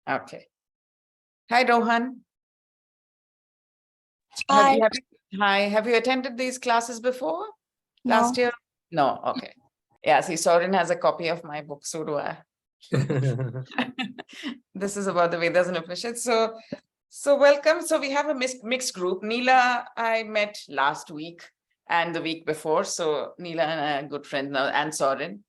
Okay. Hi, Rohan. Hi. Hi. Have you attended these classes before? No. Last year? No. Okay. Yeah. See, Soren has a copy of my book. So do I. This is about the Vedas and Upanishads. So welcome. So we have a mixed group. Neela, I met last week and the week before. So Neela and a good friend now, and Soren.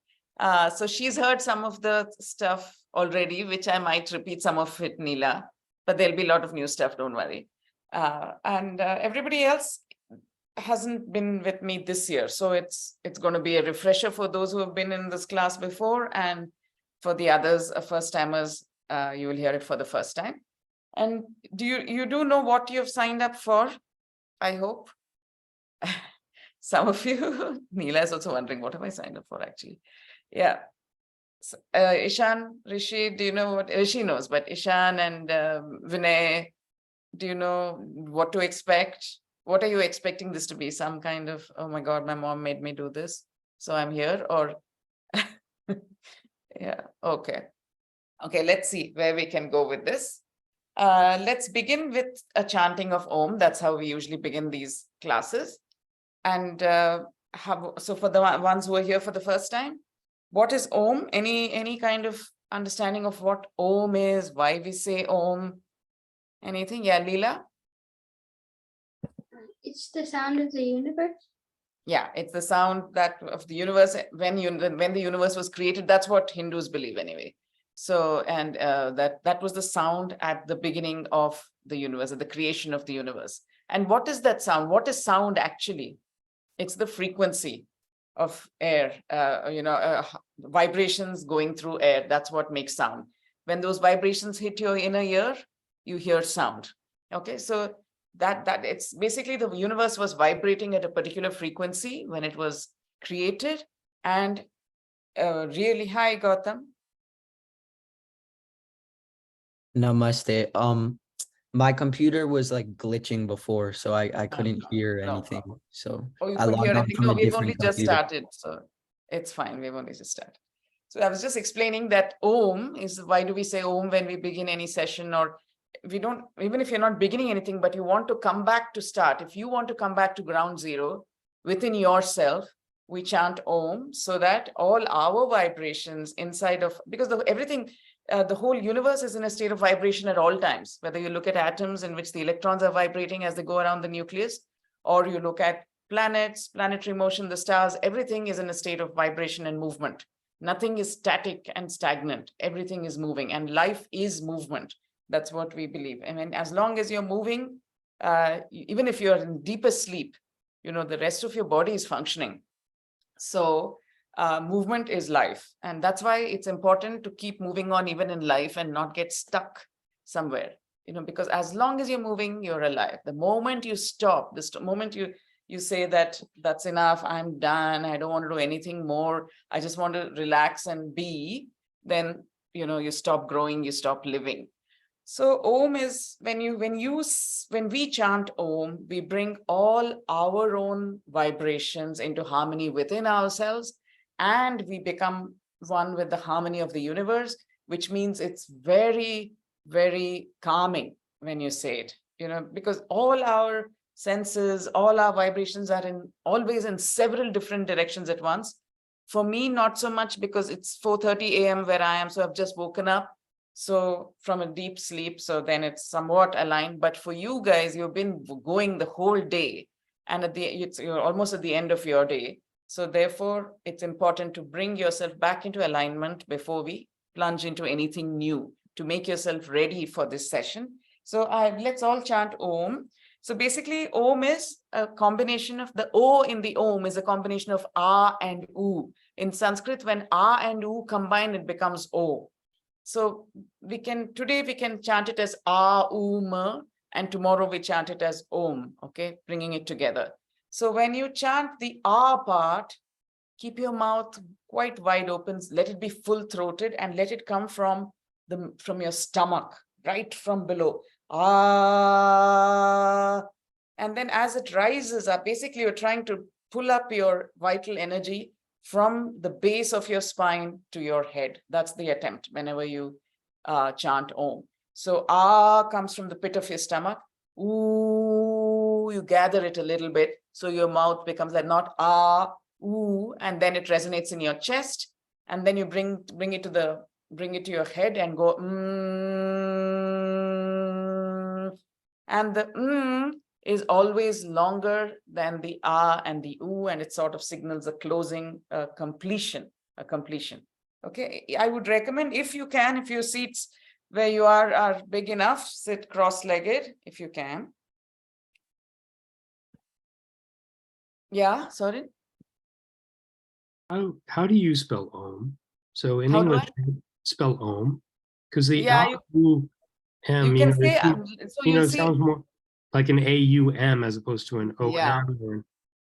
So she's heard some of the stuff already, which I might repeat some of it, Neela. But there'll be a lot of new stuff. Don't worry. And everybody else hasn't been with me this year, so it's going to be a refresher for those who have been in this class before, and for the others, first timers, you will hear it for the first time. And do you do know what you've signed up for? I hope. Some of you. Neela is also wondering, what have I signed up for actually? Yeah. So, Ishan, Rishi, do you know what? Rishi knows, but Ishan and Vinay, do you know what to expect? What are you expecting this to be? Some kind of, oh my God, my mom made me do this, so I'm here, or yeah, okay. Okay, let's see where we can go with this. Let's begin with a chanting of Om. That's how we usually begin these classes. And so for the ones who are here for the first time, what is Om? Any kind of understanding of what Om is, why we say Om? Anything? Yeah, Leela? It's the sound of the universe. Yeah, it's the sound that of the universe when the universe was created. That's what Hindus believe anyway. So, and that was the sound at the beginning of the universe, at the creation of the universe. And what is that sound? What is sound actually? It's the frequency of air, vibrations going through air. That's what makes sound. When those vibrations hit your inner ear, you hear sound. Okay, so that it's basically the universe was vibrating at a particular frequency when it was created. And really, hi Gautam. Namaste. My computer was like glitching before, so I couldn't hear No anything. problem. So Oh, you I couldn't hear logged on anything? from No, a we've only different just computer. started, so it's fine. We've only just started. So I was just explaining that Om is, why do we say Om when we begin any session, or we don't, even if you're not beginning anything, but you want to come back to start. If you want to come back to ground zero within yourself, we chant Om so that all our vibrations inside of, because everything, the whole universe is in a state of vibration at all times, whether you look at atoms in which the electrons are vibrating as they go around the nucleus, or you look at planets, planetary motion, the stars, everything is in a state of vibration and movement. Nothing is static and stagnant. Everything is moving, and life is movement. That's what we believe. I mean, as long as you're moving, even if you're in deepest sleep, the rest of your body is functioning. So movement is life. And that's why it's important to keep moving on even in life and not get stuck somewhere, because as long as you're moving, you're alive. The moment you stop, the moment you say that that's enough, I'm done, I don't want to do anything more, I just want to relax and be, then you stop growing, you stop living. So Om is when we chant Om, we bring all our own vibrations into harmony within ourselves, and we become one with the harmony of the universe, which means it's very, very calming when you say it, because all our senses, all our vibrations are always in several different directions at once. For me, not so much, because it's 4:30 a.m. where I am, so I've just woken up. So from a deep sleep, so then it's somewhat aligned. But for you guys, you've been going the whole day, and you're almost at the end of your day. So therefore, it's important to bring yourself back into alignment before we plunge into anything new, to make yourself ready for this session. So let's all chant Om. So basically, Om is a combination of, the O in the Om is a combination of A and U. In Sanskrit, when A and U combine, it becomes O. So today we can chant it as A-U-M, and tomorrow we chant it as Om, okay, bringing it together. So when you chant the A part, keep your mouth quite wide open, let it be full-throated, and let it come from your stomach, right from below. Ah. And then as it rises up, basically you're trying to pull up your vital energy from the base of your spine to your head. That's the attempt whenever you chant Om. So ah comes from the pit of your stomach. Ooh, you gather it a little bit. So your mouth becomes that, not ah, ooh, and then it resonates in your chest. And then you bring it to your head and go and the is always longer than the ah and the ooh, and it sort of signals a closing, a completion. Okay, I would recommend, if you can, if your seats where you are big enough, sit cross-legged if you can. Yeah, sorry. How do you spell Om? So in How do English, spell Om, because the Yeah, you can say, so you'll it see, sounds more like an AUM as opposed to an OM Yeah. or an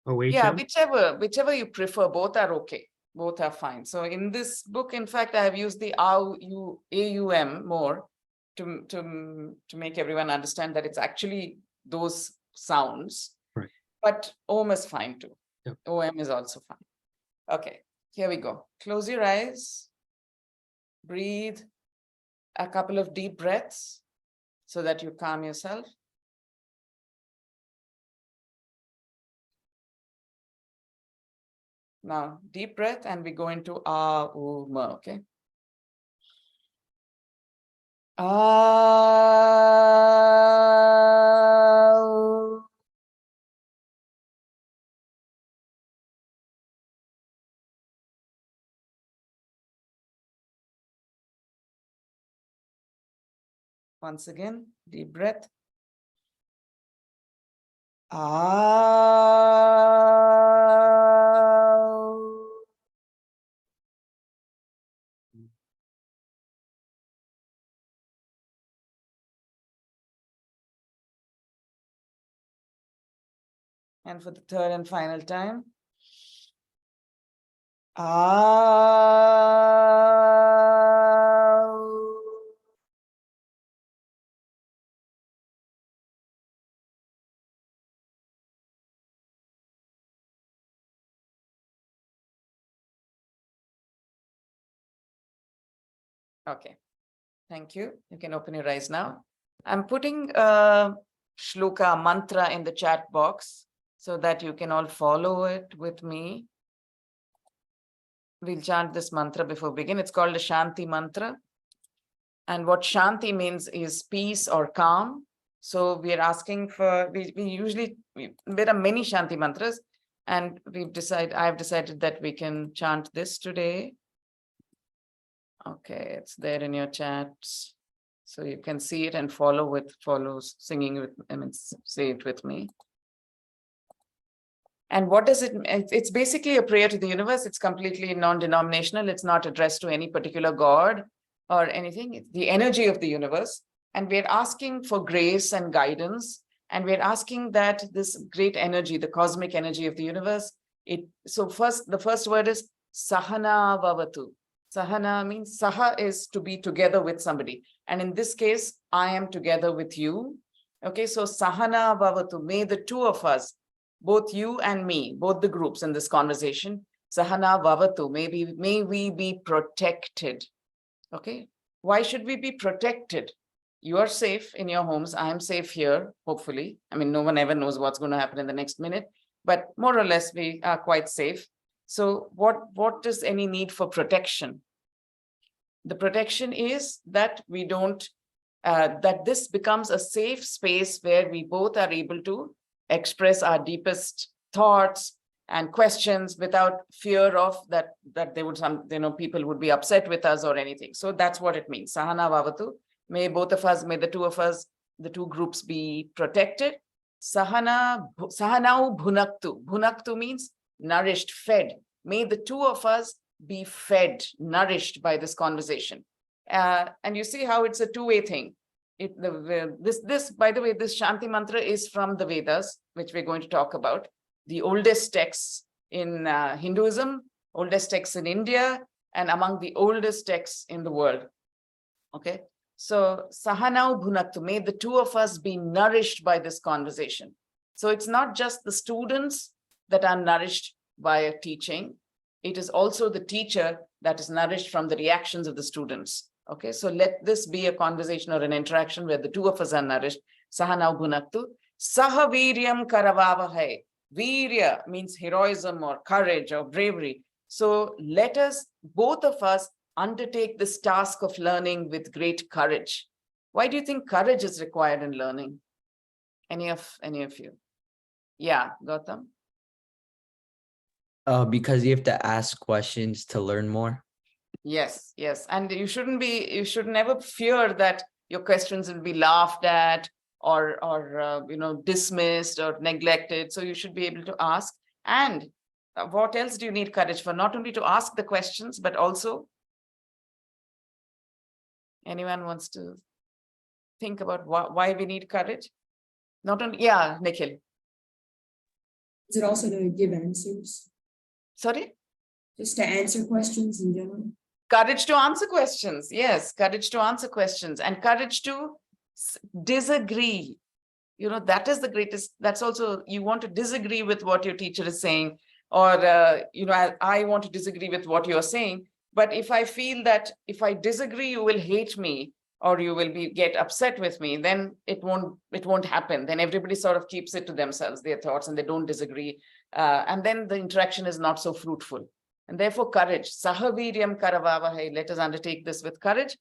OHM. yeah, whichever you prefer, both are okay. Both are fine. So in this book, in fact, I have used the AUM more to make everyone understand that it's actually those sounds. Right. But Om is fine too. Yep. OM is also fine. Okay, here we go. Close your eyes. Breathe a couple of deep breaths so that you calm yourself. Now, deep breath, and we go into Aum, okay? Aum. Once again, deep breath. Aum. And for the third and final time. Aum. Okay, thank you. You can open your eyes now. I'm putting a shloka mantra in the chat box so that you can all follow it with me. We'll chant this mantra before we begin. It's called a Shanti mantra. And what Shanti means is peace or calm. So we are asking for, there are many Shanti mantras, and I've decided that we can chant this today. Okay, it's there in your chats. So you can see it and singing with, say it with me. And what does it mean? It's basically a prayer to the universe. It's completely non-denominational. It's not addressed to any particular God or anything. It's the energy of the universe. And we're asking for grace and guidance. And we're asking that this great energy, the cosmic energy of the universe, the first word is Sahana Vavatu. Sahana means Saha is to be together with somebody. And in this case, I am together with you. Okay, so Sahana Vavatu, may the two of us, both you and me, both the groups in this conversation, Sahana Vavatu, may we be protected. Okay, why should we be protected? You are safe in your homes. I am safe here, hopefully. I mean, no one ever knows what's going to happen in the next minute, but more or less we are quite safe. So what is any need for protection? The protection is that we don't, that this becomes a safe space where we both are able to express our deepest thoughts and questions without fear of that they would people would be upset with us or anything. So that's what it means. Sahana Vavatu. May both of us, may the two of us, the two groups be protected. Sahanau bhunaktu. Bhunaktu means nourished, fed. May the two of us be fed, nourished by this conversation. And you see how it's a two-way thing. By the way, this Shanti mantra is from the Vedas, which we're going to talk about. The oldest texts in Hinduism, oldest texts in India, and among the oldest texts in the world. Okay, so Sahanau bhunaktu, may the two of us be nourished by this conversation. So it's not just the students that are nourished by a teaching. It is also the teacher that is nourished from the reactions of the students. Okay, so let this be a conversation or an interaction where the two of us are nourished. Sahanau bhunaktu. Sahaviryam karavavahai. Virya means heroism or courage or bravery. So let us, both of us, undertake this task of learning with great courage. Why do you think courage is required in learning? Any of you? Yeah, Gautam. Because you have to ask questions to learn more. Yes, yes. And you should never fear that your questions will be laughed at or dismissed or neglected. So you should be able to ask. And what else do you need courage for? Not only to ask the questions, but also, anyone wants to think about why we need courage? Not only, yeah, Nikhil. Is it also to give answers? Sorry? Just to answer questions in general? Courage to answer questions. Yes, courage to answer questions and courage to disagree. That is the greatest. That's also, you want to disagree with what your teacher is saying, or, I want to disagree with what you're saying. But if I feel that if I disagree, you will hate me or you will get upset with me, then it won't happen. Then everybody sort of keeps it to themselves, their thoughts, and they don't disagree. And then the interaction is not so fruitful. And therefore, courage. Sahaviryam karavavahai. Let us undertake this with courage.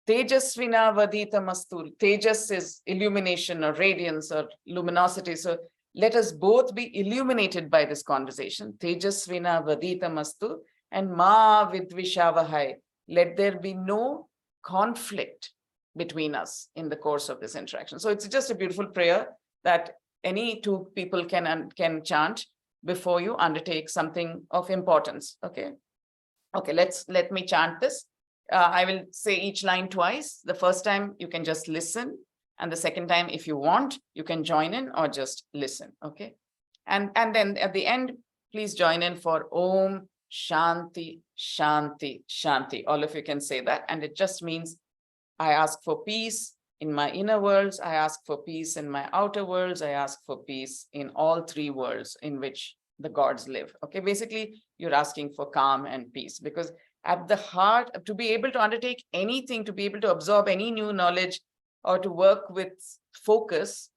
Tejasvina vadita mastur. Tejas is illumination or radiance or luminosity. So let us both be illuminated by this conversation. Tejasvina vadita mastur. And ma vidvishavahai. Let there be no conflict between us in the course of this interaction. So it's just a beautiful prayer that any two people can chant before you undertake something of importance. Okay, let me chant this. I will say each line twice. The first time you can just listen, and the second time, if you want, you can join in or just listen. Okay, and then at the end, please join in for Om Shanti Shanti Shanti. All of you can say that, and it just means I ask for peace in my inner worlds, I ask for peace in my outer worlds, I ask for peace in all three worlds in which the gods live. Okay, basically, you're asking for calm and peace, because at the heart, to be able to undertake anything, to be able to absorb any new knowledge or to work with focus,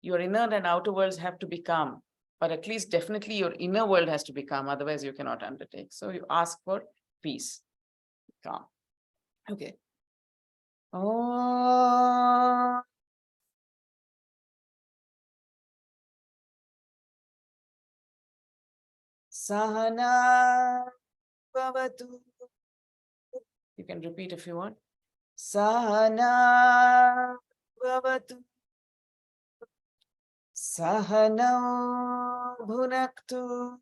your inner and outer worlds have to be calm, or at least definitely your inner world has to be calm, otherwise you cannot undertake. So you ask for peace, calm. Okay. Oh. Sahana bhavatu. You can repeat if you want. Sahana bhavatu. Sahanau bhunaktu.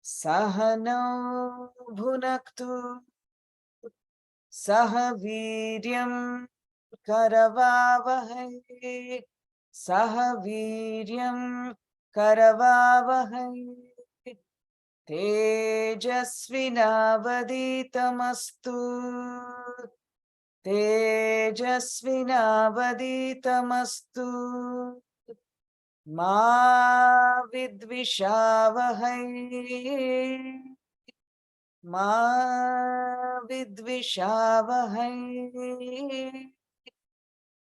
Sahanau bhunaktu. Sahaviryam karavavahai. Sahaviryam karavavahai. Tejasvinavaditamastu. Tejasvinavaditamastu. Ma vidvishavahai. Ma vidvishavahai.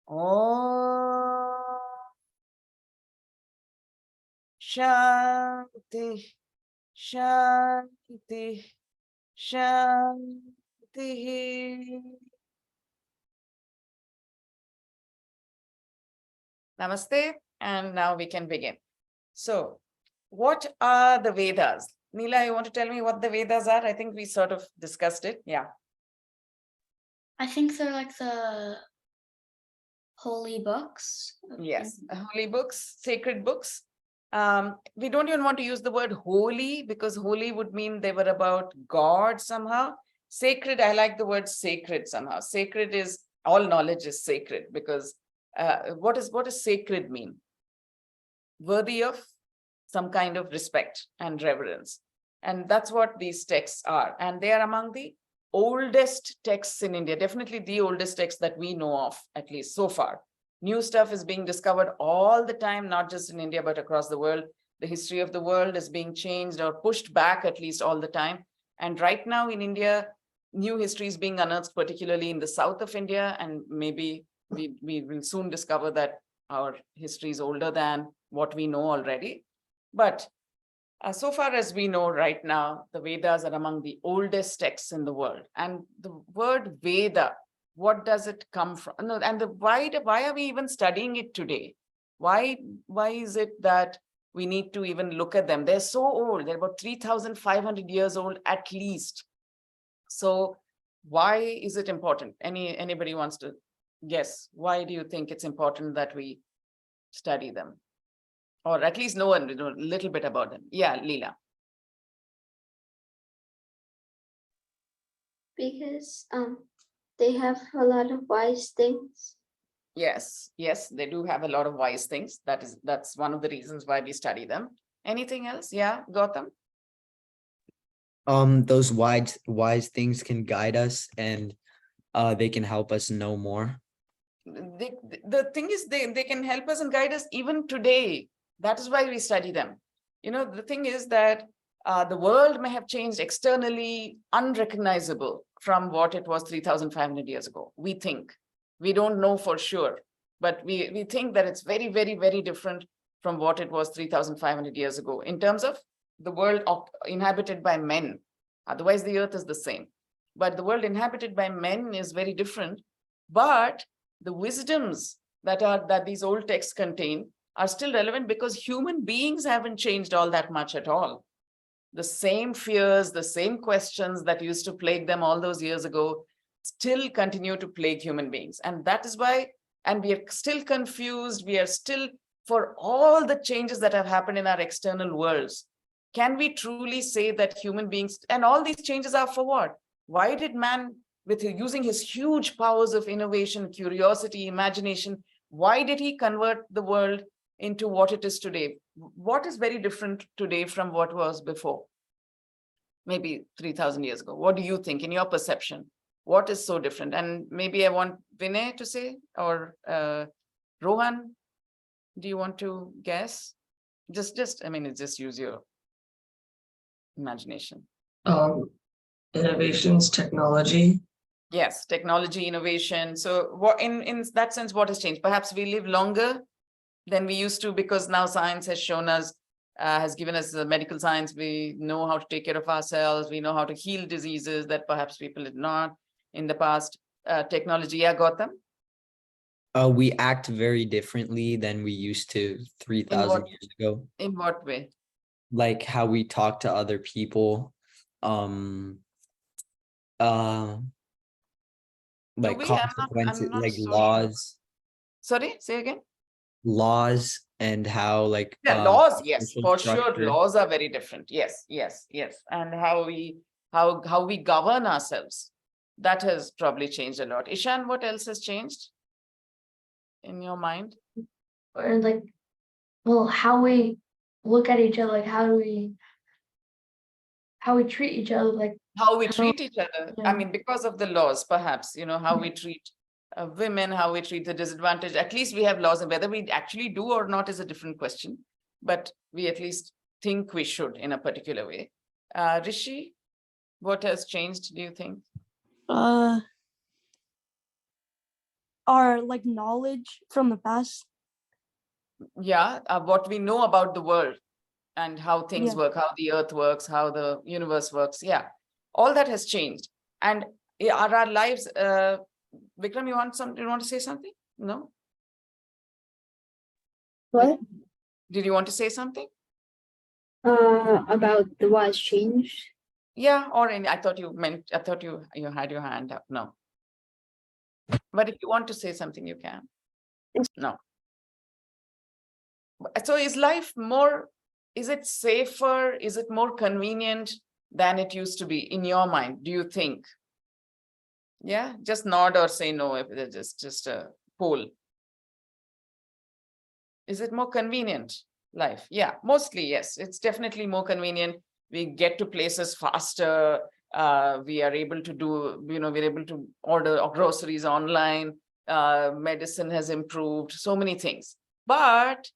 Om Shanti Shanti Shanti. Namaste, and now we can begin. So, what are the Vedas? Neela, you want to tell me what the Vedas are? I think we sort of discussed it. Yeah. I think they're like the holy books. Yes, holy books, sacred books. We don't even want to use the word holy, because holy would mean they were about God somehow. Sacred, I like the word sacred somehow. Sacred is, all knowledge is sacred, because what does sacred mean? Worthy of some kind of respect and reverence. And that's what these texts are. And they are among the oldest texts in India, definitely the oldest text that we know of, at least so far. New stuff is being discovered all the time, not just in India, but across the world. The history of the world is being changed or pushed back at least all the time. And right now in India, new history is being unearthed, particularly in the south of India, and maybe we will soon discover that our history is older than what we know already. But so far as we know right now, the Vedas are among the oldest texts in the world. And the word Veda, what does it come from? No, and why are we even studying it today? Why is it that we need to even look at them? They're so old. They're about 3,500 years old at least. So why is it important? Anybody wants to guess? Why do you think it's important that we study them? Or at least know a little bit about them? Yeah, Leela. Because they have a lot of wise things. Yes, they do have a lot of wise things. That's one of the reasons why we study them. Anything else? Yeah, Gautam? Those wise things can guide us, and they can help us know more. The thing is, they can help us and guide us even today. That is why we study them. You know, the thing is that the world may have changed externally, unrecognizable from what it was 3,500 years ago. We think. We don't know for sure, but we think that it's very, very, very different from what it was 3,500 years ago in terms of the world inhabited by men. Otherwise, the earth is the same. But the world inhabited by men is very different. But the wisdoms that these old texts contain are still relevant because human beings haven't changed all that much at all. The same fears, the same questions that used to plague them all those years ago still continue to plague human beings. And that is why, and we are still confused, we are still, for all the changes that have happened in our external worlds, can we truly say that human beings, and all these changes are for what? Why did man, with using his huge powers of innovation, curiosity, imagination, why did he convert the world into what it is today? What is very different today from what was before? Maybe 3,000 years ago. What do you think in your perception? What is so different? And maybe I want Vinay to say, or Rohan, do you want to guess? I mean, just use your imagination. Innovations, technology. Yes, technology, innovation. So what in that sense, what has changed? Perhaps we live longer than we used to because now science has shown us, has given us the medical science. We know how to take care of ourselves. We know how to heal diseases that perhaps people did not in the past. Technology, yeah, Gautam? We act very differently than we used to 3,000 years ago. In what way? Like how we talk to other people. Like consequences, not like so laws. Sure. Sorry, say again. Laws and how like Laws, yes, social for sure. structure. Laws are very different. Yes. And how we govern ourselves. That has probably changed a lot. Ishan, what else has changed in your mind? Or like, well, how we look at each other, like how we treat each other, like How we treat each other. I yeah. mean, because of the laws, perhaps, how we treat women, how we treat the disadvantaged. At least we have laws, and whether we actually do or not is a different question. But we at least think we should in a particular way. Rishi, what has changed, do you think? Our like knowledge from the past. Yeah, what we know about the world and how things Yeah. work, how the earth works, how the universe works. Yeah, all that has changed. And are our lives, Vikram, you want to say something? No? What? Did you want to say something? About the wise change. Yeah, or I thought you had your hand up. No. But if you want to say something, you can. No. So is life more, is it safer? Is it more convenient than it used to be in your mind? Do you think? Yeah, just nod or say no if it's just a poll. Is it more convenient life? Yeah, mostly yes. It's definitely more convenient. We get to places faster. We are able to do, we're able to order groceries online. Medicine has improved, so many things. But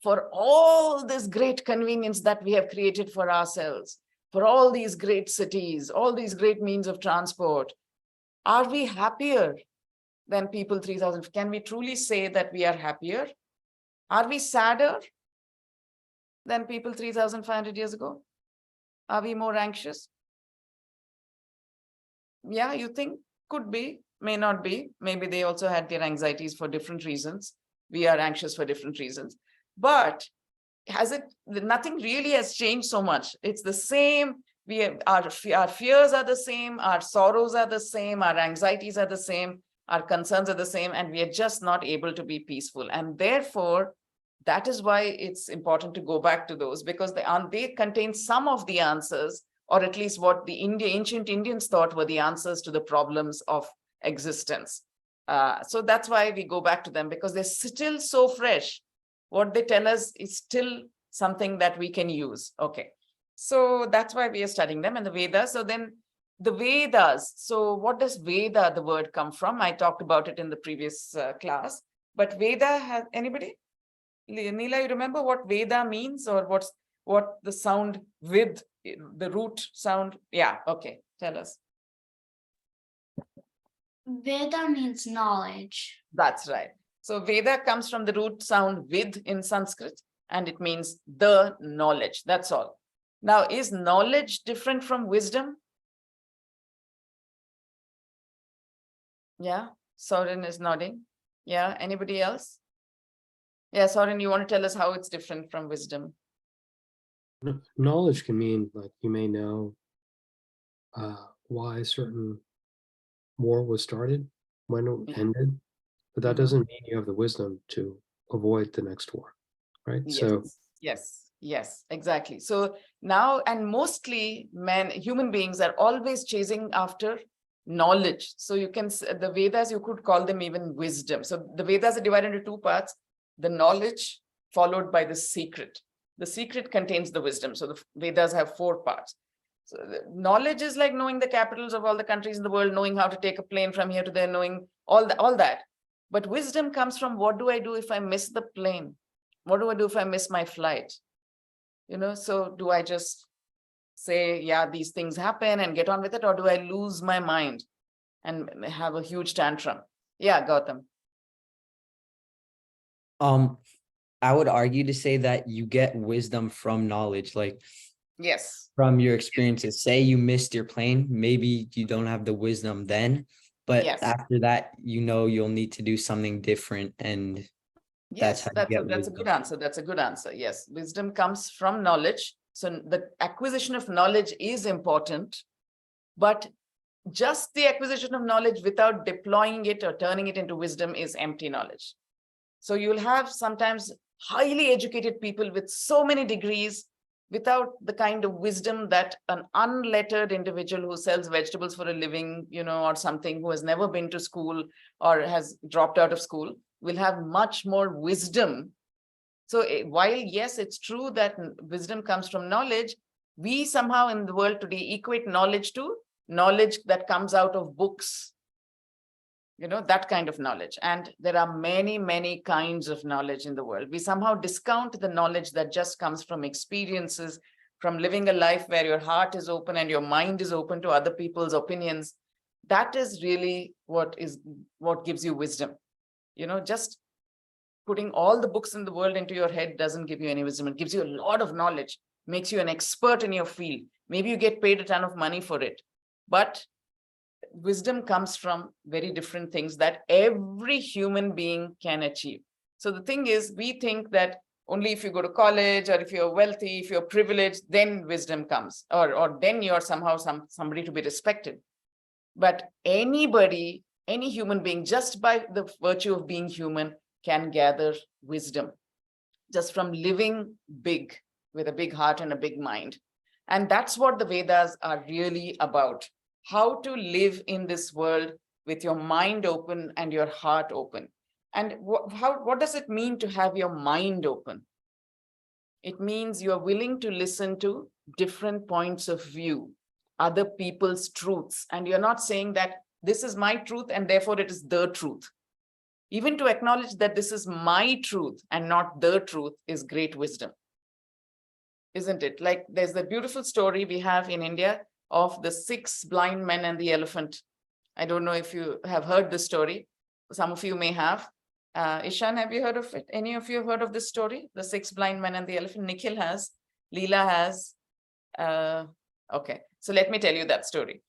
for all this great convenience that we have created for ourselves, for all these great cities, all these great means of transport, are we happier than people 3,000? Can we truly say that we are happier? Are we sadder than people 3,500 years ago? Are we more anxious? Yeah, you think? Could be, may not be. Maybe they also had their anxieties for different reasons. We are anxious for different reasons. But nothing really has changed so much. It's the same. Our fears are the same. Our sorrows are the same. Our anxieties are the same. Our concerns are the same. And we are just not able to be peaceful. And therefore, that is why it's important to go back to those, because they contain some of the answers, or at least what the ancient Indians thought were the answers to the problems of existence. So that's why we go back to them, because they're still so fresh. What they tell us is still something that we can use. Okay, so that's why we are studying them and the Vedas. So then the Vedas. So what does Veda, the word, come from? I talked about it in the previous class. But Veda has anybody? Neela, you remember what Veda means, or what the sound with, the root sound? Yeah, okay, tell us. Veda means knowledge. That's right. So Veda comes from the root sound with in Sanskrit, and it means the knowledge. That's all. Now, is knowledge different from wisdom? Yeah, Soren is nodding. Yeah, anybody else? Yeah, Soren, you want to tell us how it's different from wisdom? Knowledge can mean like you may know why a certain war was started, when it ended, but that doesn't mean you have the wisdom to avoid the next war, right? Yes, So yes, exactly. So now, and mostly human beings are always chasing after knowledge. So you can, the Vedas, you could call them even wisdom. So the Vedas are divided into two parts: the knowledge followed by the secret. The secret contains the wisdom. So the Vedas have 4 parts. So the knowledge is like knowing the capitals of all the countries in the world, knowing how to take a plane from here to there, knowing all that. But wisdom comes from, what do I do if I miss the plane? What do I do if I miss my flight? So do I just say, yeah, these things happen and get on with it, or do I lose my mind and have a huge tantrum? Yeah, Gautam. I would argue to say that you get wisdom from knowledge, like Yes. from your experiences. Say you missed your plane, maybe you don't have the wisdom then, but Yes. after that, you'll need to do something different, and that's Yes, how you get that's a wisdom. good answer. That's a good answer. Yes, wisdom comes from knowledge. So the acquisition of knowledge is important, but just the acquisition of knowledge without deploying it or turning it into wisdom is empty knowledge. So you'll have sometimes highly educated people with so many degrees without the kind of wisdom that an unlettered individual who sells vegetables for a living, or something, who has never been to school or has dropped out of school, will have much more wisdom. So while, yes, it's true that wisdom comes from knowledge, we somehow in the world today equate knowledge to knowledge that comes out of books, that kind of knowledge. And there are many, many kinds of knowledge in the world. We somehow discount the knowledge that just comes from experiences, from living a life where your heart is open and your mind is open to other people's opinions. That is really what gives you wisdom. Just putting all the books in the world into your head doesn't give you any wisdom. It gives you a lot of knowledge, makes you an expert in your field. Maybe you get paid a ton of money for it, but wisdom comes from very different things that every human being can achieve. So the thing is, we think that only if you go to college, or if you're wealthy, if you're privileged, then wisdom comes, or then you're somehow somebody to be respected. But anybody, any human being, just by the virtue of being human, can gather wisdom just from living big, with a big heart and a big mind. And that's what the Vedas are really about: how to live in this world with your mind open and your heart open. And what does it mean to have your mind open? It means you're willing to listen to different points of view, other people's truths. And you're not saying that this is my truth and therefore it is the truth. Even to acknowledge that this is my truth and not the truth is great wisdom. isn't it? Like there's the beautiful story we have in India of the 6 blind men and the elephant. I don't know if you have heard this story. Some of you may have. Ishan, have you heard of it? Any of you have heard of this story? The 6 blind men and the elephant? Nikhil has, Leela has. Okay, so let me tell you that story.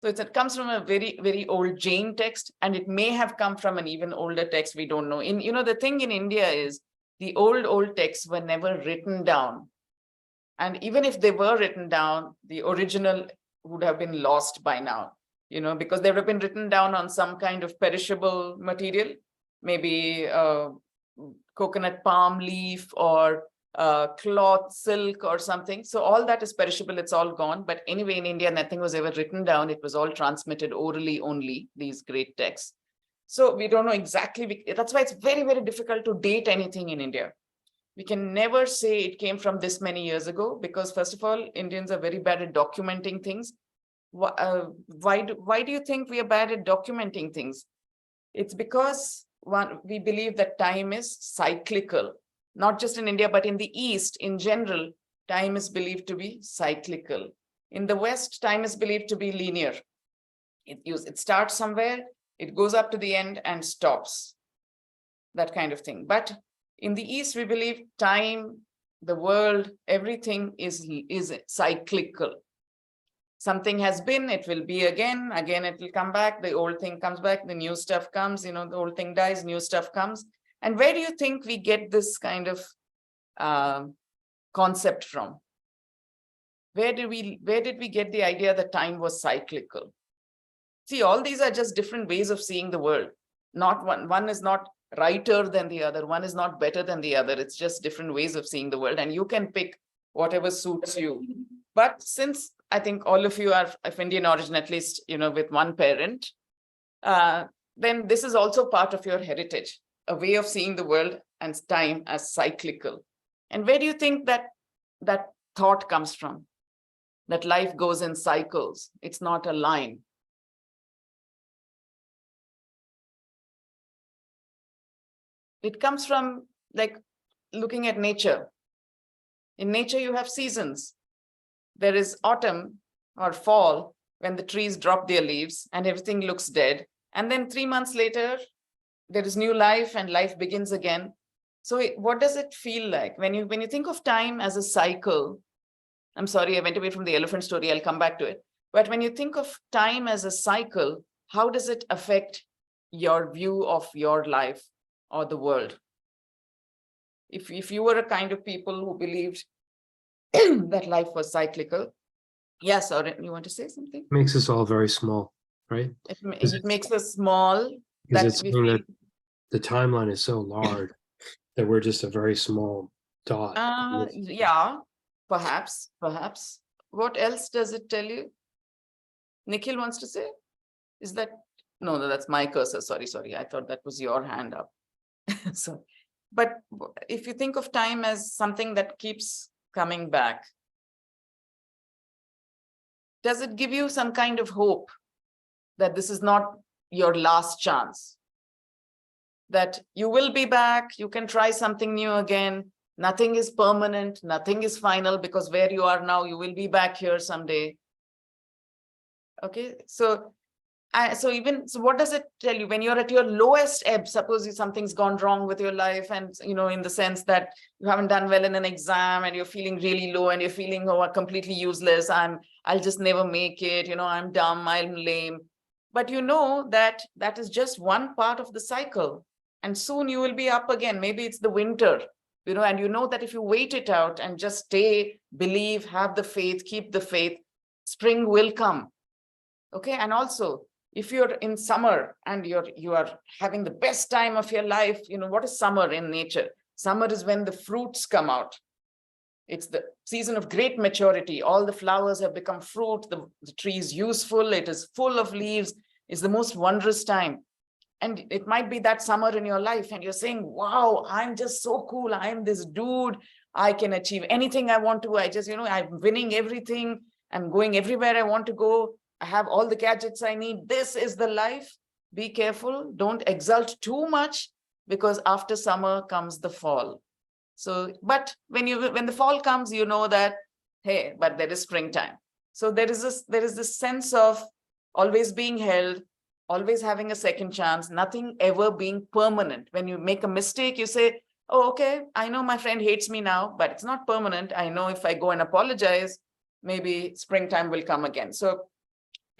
So it comes from a very, very old Jain text, and it may have come from an even older text. We don't know. The thing in India is the old texts were never written down. And even if they were written down, the original would have been lost by now, because they would have been written down on some kind of perishable material, maybe coconut palm leaf or cloth, silk or something. So all that is perishable, it's all gone. But anyway, in India, nothing was ever written down. It was all transmitted orally only, these great texts. So we don't know exactly. That's why it's very, very difficult to date anything in India. We can never say it came from this many years ago, because first of all, Indians are very bad at documenting things. Why do you think we are bad at documenting things? It's because we believe that time is cyclical. Not just in India, but in the East, in general, time is believed to be cyclical. In the West, time is believed to be linear. It starts somewhere, it goes up to the end and stops. That kind of thing. But in the East, we believe time, the world, everything is cyclical. Something has been, it will be again it will come back, the old thing comes back, the new stuff comes, the old thing dies, new stuff comes. And where do you think we get this kind of concept from? Where did we get the idea that time was cyclical? See, all these are just different ways of seeing the world. Not one is not righter than the other, one is not better than the other. It's just different ways of seeing the world, and you can pick whatever suits you. But since I think all of you are of Indian origin, at least, with one parent, then this is also part of your heritage, a way of seeing the world and time as cyclical. And where do you think that thought comes from? That life goes in cycles. It's not a line. It comes from like looking at nature. In nature, you have seasons. There is autumn or fall when the trees drop their leaves and everything looks dead. And then 3 months later, there is new life and life begins again. So what does it feel like when you think of time as a cycle? I'm sorry, I went away from the elephant story. I'll come back to it. But when you think of time as a cycle, how does it affect your view of your life or the world? If you were a kind of people who believed that life was cyclical. Yes, or you want to say something? Makes us all very small, right? It makes us small. Because it's that the timeline is so large that we're just a very small dot. Yeah, perhaps. What else does it tell you? Nikhil wants to say? Is that? No, that's my cursor. Sorry. I thought that was your hand up. So, but if you think of time as something that keeps coming back, does it give you some kind of hope that this is not your last chance? That you will be back, you can try something new again. Nothing is permanent, nothing is final, because where you are now, you will be back here someday. Okay, so what does it tell you when you're at your lowest ebb? Suppose something's gone wrong with your life, and in the sense that you haven't done well in an exam and you're feeling really low and you're feeling completely useless. I'll just never make it. I'm dumb, I'm lame. But that is just one part of the cycle, and soon you will be up again. Maybe it's the winter, and that if you wait it out and just stay, believe, have the faith, keep the faith, spring will come. Okay, and also, if you're in summer and you are having the best time of your life, what is summer in nature? Summer is when the fruits come out. It's the season of great maturity. All the flowers have become fruit. The tree is useful. It is full of leaves. It's the most wondrous time. And it might be that summer in your life and you're saying, wow, I'm just so cool. I'm this dude. I can achieve anything I want to. I'm winning everything. I'm going everywhere I want to go. I have all the gadgets I need. This is the life. Be careful. Don't exult too much, because after summer comes the fall. So, but when the fall comes, you know that, hey, but there is springtime. So there is this sense of always being held, always having a second chance, nothing ever being permanent. When you make a mistake, you say, oh, okay, I know my friend hates me now, but it's not permanent. I know if I go and apologize, maybe springtime will come again. So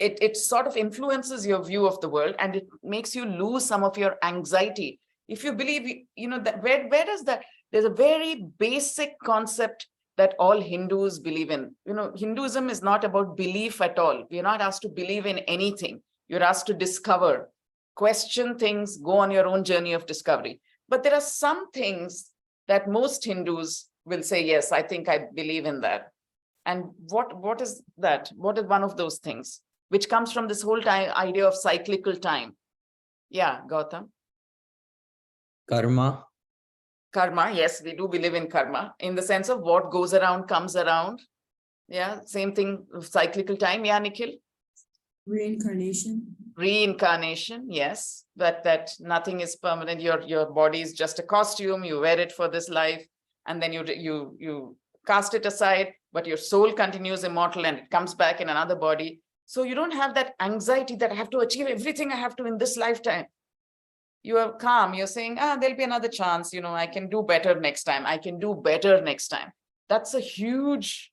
it sort of influences your view of the world, and it makes you lose some of your anxiety. If you believe, that where does that, there's a very basic concept that all Hindus believe in. Hinduism is not about belief at all. We're not asked to believe in anything. You're asked to discover, question things, go on your own journey of discovery. But there are some things that most Hindus will say, yes, I think I believe in that. And what is that? What is one of those things, which comes from this whole idea of cyclical time? Yeah, Gautam. Karma. Karma, yes, we do believe in karma in the sense of what goes around comes around. Yeah, same thing, cyclical time. Yeah, Nikhil. Reincarnation. Reincarnation, yes, that nothing is permanent. Your body is just a costume. You wear it for this life, and then you cast it aside, but your soul continues immortal and it comes back in another body. So you don't have that anxiety that I have to achieve everything I have to in this lifetime. You are calm. You're saying, there'll be another chance. I can do better next time. I can do better next time. That's a huge,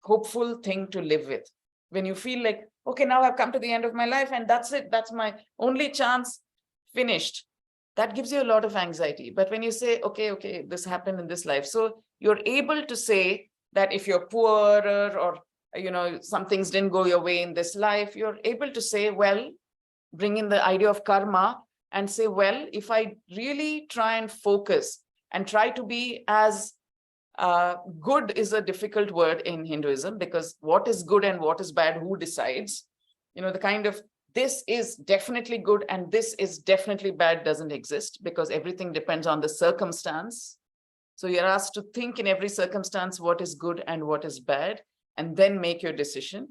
hopeful thing to live with. When you feel like, okay, now I've come to the end of my life and that's it. That's my only chance, finished. That gives you a lot of anxiety. But when you say, okay, this happened in this life. So you're able to say that if you're poorer or, some things didn't go your way in this life, you're able to say, well, bring in the idea of karma and say, well, if I really try and focus and try to be as good is a difficult word in Hinduism, because what is good and what is bad, who decides? The kind of this is definitely good and this is definitely bad doesn't exist, because everything depends on the circumstance. So you're asked to think in every circumstance what is good and what is bad, and then make your decision.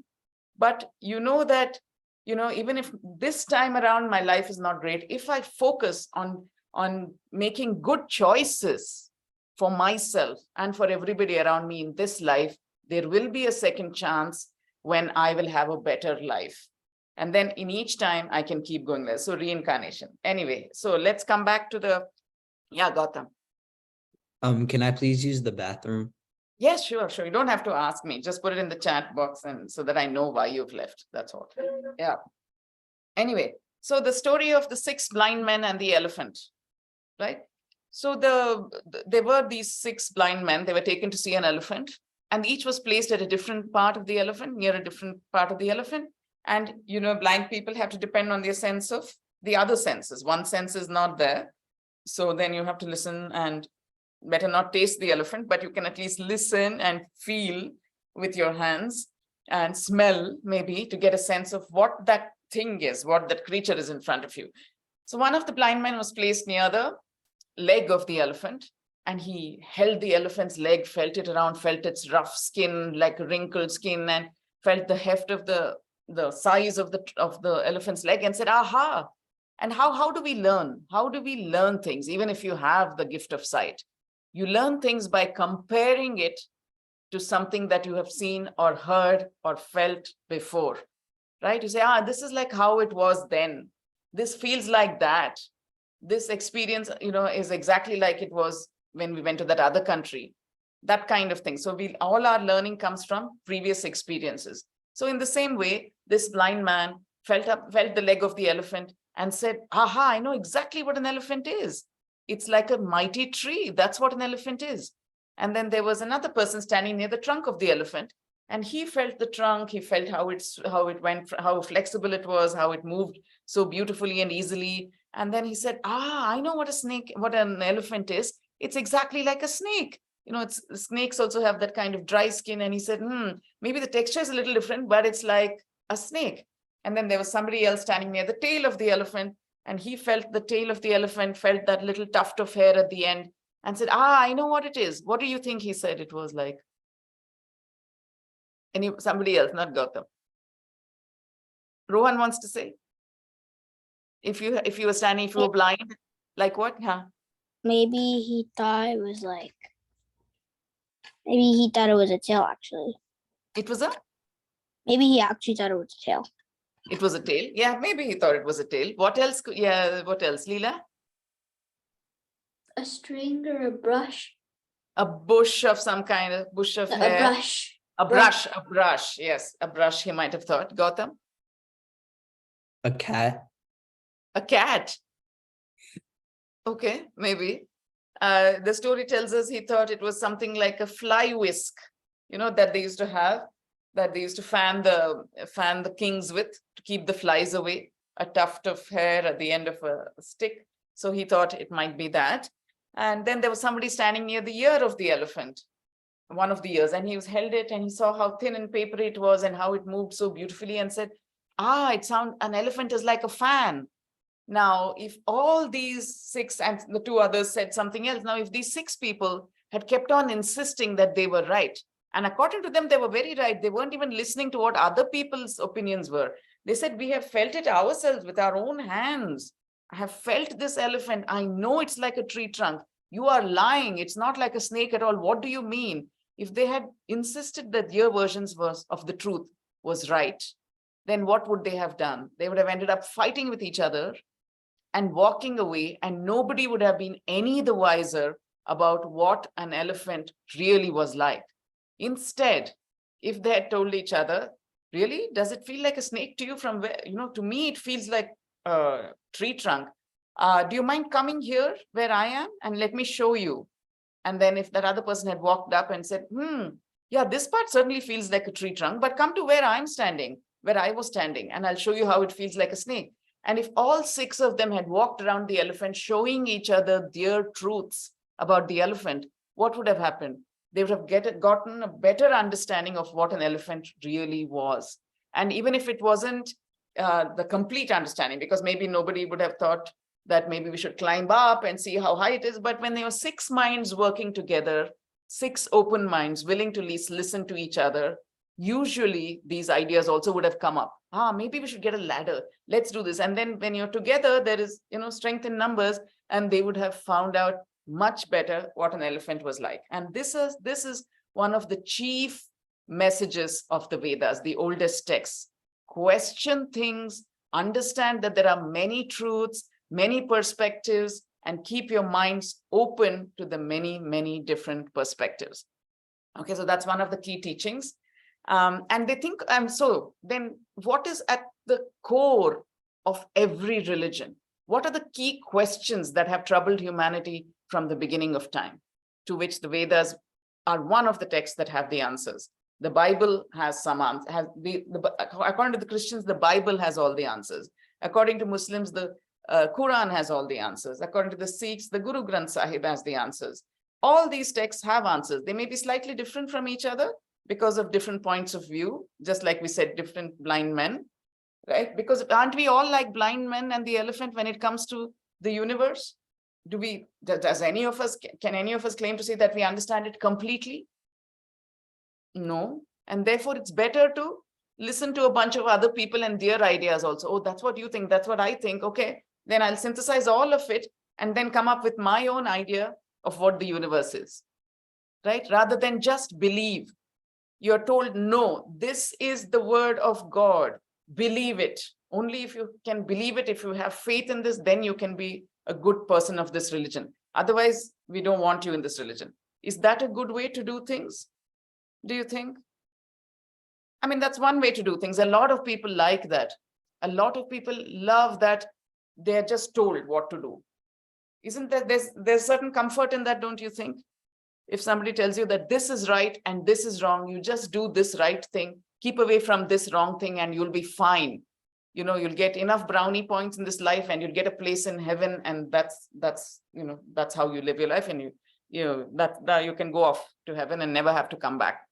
But that, even if this time around my life is not great, if I focus on making good choices for myself and for everybody around me in this life, there will be a second chance when I will have a better life. And then in each time I can keep going there. So reincarnation. Anyway, so let's come back to yeah, Gautam. Can I please use the bathroom? Yes, sure. You don't have to ask me. Just put it in the chat box and so that I know why you've left. That's all. Yeah. Anyway, so the story of the 6 blind men and the elephant, right? So there were these 6 blind men. They were taken to see an elephant, and each was placed at a different part of the elephant, near a different part of the elephant. And, blind people have to depend on their sense of the other senses. One sense is not there. So then you have to listen and better not taste the elephant, but you can at least listen and feel with your hands and smell maybe to get a sense of what that thing is, what that creature is in front of you. So one of the blind men was placed near the leg of the elephant, and he held the elephant's leg, felt it around, felt its rough skin, like wrinkled skin, and felt the heft of the size of the elephant's leg, and said, aha. And how do we learn? How do we learn things? Even if you have the gift of sight, you learn things by comparing it to something that you have seen or heard or felt before, right? You say, this is like how it was then. This feels like that. This experience, is exactly like it was when we went to that other country, that kind of thing. So all our learning comes from previous experiences. So in the same way, this blind man felt the leg of the elephant and said, aha, I know exactly what an elephant is. It's like a mighty tree. That's what an elephant is. And then there was another person standing near the trunk of the elephant, and he felt the trunk. He felt how it went, how flexible it was, how it moved so beautifully and easily. And then he said, I know what an elephant is. It's exactly like a snake. Snakes also have that kind of dry skin. And he said, maybe the texture is a little different, but it's like a snake. And then there was somebody else standing near the tail of the elephant, and he felt the tail of the elephant, felt that little tuft of hair at the end, and said, I know what it is. What do you think he said it was like? Somebody else, not Gautam. Rohan wants to say. If you were standing, if you were blind, like what? Huh? Maybe he thought it was like Maybe he thought it was a tail, actually. It was a Maybe he actually thought it was a tail. It was a tail. Yeah, maybe he thought it was a tail. What else? Yeah, what else, Leela? A string or a brush? A bush of some kind, of bush of A hair. brush. A brush. Yes, a brush, he might have thought. Gautam? A cat. A cat. Okay, maybe. The story tells us he thought it was something like a fly whisk, that they used to have, that they used to fan the kings with to keep the flies away, a tuft of hair at the end of a stick. So he thought it might be that. And then there was somebody standing near the ear of the elephant, one of the ears, and he held it and he saw how thin and papery it was and how it moved so beautifully and said, an elephant is like a fan. Now, if all these 6 and the 2 others said something else, now if these 6 people had kept on insisting that they were right, and according to them, they were very right. They weren't even listening to what other people's opinions were. They said, we have felt it ourselves with our own hands. I have felt this elephant. I know it's like a tree trunk. You are lying. It's not like a snake at all. What do you mean? If they had insisted that their versions of the truth was right, then what would they have done? They would have ended up fighting with each other and walking away, and nobody would have been any the wiser about what an elephant really was like. Instead, if they had told each other, really, does it feel like a snake to you from where, to me, it feels like a tree trunk. Do you mind coming here where I am and let me show you? And then if that other person had walked up and said, yeah, this part certainly feels like a tree trunk, but come to where I'm standing, where I was standing, and I'll show you how it feels like a snake. And if all 6 of them had walked around the elephant, showing each other their truths about the elephant, what would have happened? They would have gotten a better understanding of what an elephant really was. And even if it wasn't the complete understanding, because maybe nobody would have thought that maybe we should climb up and see how high it is. But when there were 6 minds working together, 6 open minds willing to listen to each other, usually these ideas also would have come up. Maybe we should get a ladder. Let's do this. And then when you're together, there is, strength in numbers, and they would have found out much better what an elephant was like. And this is one of the chief messages of the Vedas, the oldest texts. Question things, understand that there are many truths, many perspectives, and keep your minds open to the many, many different perspectives. Okay, so that's one of the key teachings. And they think, so then what is at the core of every religion? What are the key questions that have troubled humanity from the beginning of time, to which the Vedas are one of the texts that have the answers? The Bible has some answers. According to the Christians, the Bible has all the answers. According to Muslims, the Quran has all the answers. According to the Sikhs, the Guru Granth Sahib has the answers. All these texts have answers. They may be slightly different from each other because of different points of view, just like we said, different blind men, right? Because aren't we all like blind men and the elephant when it comes to the universe? Does any of us, can any of us claim to say that we understand it completely? No. And therefore it's better to listen to a bunch of other people and their ideas also. Oh, that's what you think. That's what I think. Okay, then I'll synthesize all of it and then come up with my own idea of what the universe is, right? Rather than just believe. You're told, no, this is the word of God. Believe it. Only if you can believe it, if you have faith in this, then you can be a good person of this religion. Otherwise, we don't want you in this religion. Is that a good way to do things? Do you think? I mean, that's one way to do things. A lot of people like that. A lot of people love that they're just told what to do. Isn't that there's certain comfort in that, don't you think? If somebody tells you that this is right and this is wrong, you just do this right thing, keep away from this wrong thing, and you'll be fine. You'll get enough brownie points in this life and you'll get a place in heaven, and that's how you live your life, and that you can go off to heaven and never have to come back.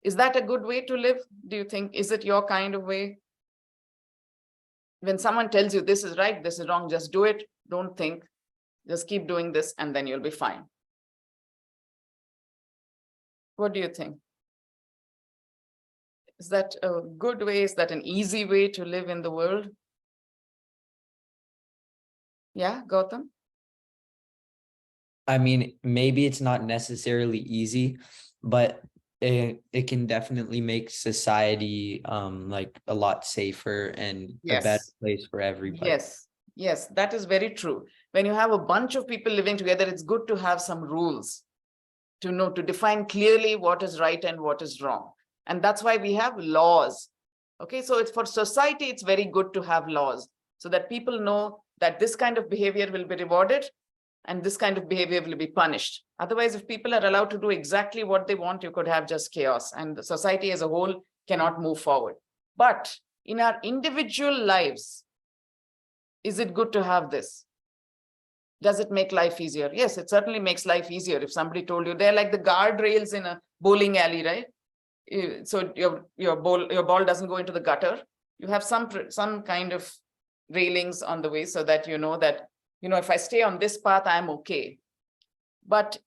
Is that a good way to live? Do you think? Is it your kind of way? When someone tells you this is right, this is wrong, just do it. Don't think. Just keep doing this and then you'll be fine. What do you think? Is that a good way? Is that an easy way to live in the world? Yeah, Gautam? I mean, maybe it's not necessarily easy, but it can definitely make society like a lot safer and a better Yes. place for everybody. Yes, yes, that is very true. When you have a bunch of people living together, it's good to have some rules to know, to define clearly what is right and what is wrong. And that's why we have laws. Okay, so it's for society, it's very good to have laws so that people know that this kind of behavior will be rewarded and this kind of behavior will be punished. Otherwise, if people are allowed to do exactly what they want, you could have just chaos and the society as a whole cannot move forward. But in our individual lives, is it good to have this? Does it make life easier? Yes, it certainly makes life easier. If somebody told you they're like the guardrails in a bowling alley, right? So your ball doesn't go into the gutter. You have some kind of railings on the way so that you know that, if I stay on this path, I'm okay. But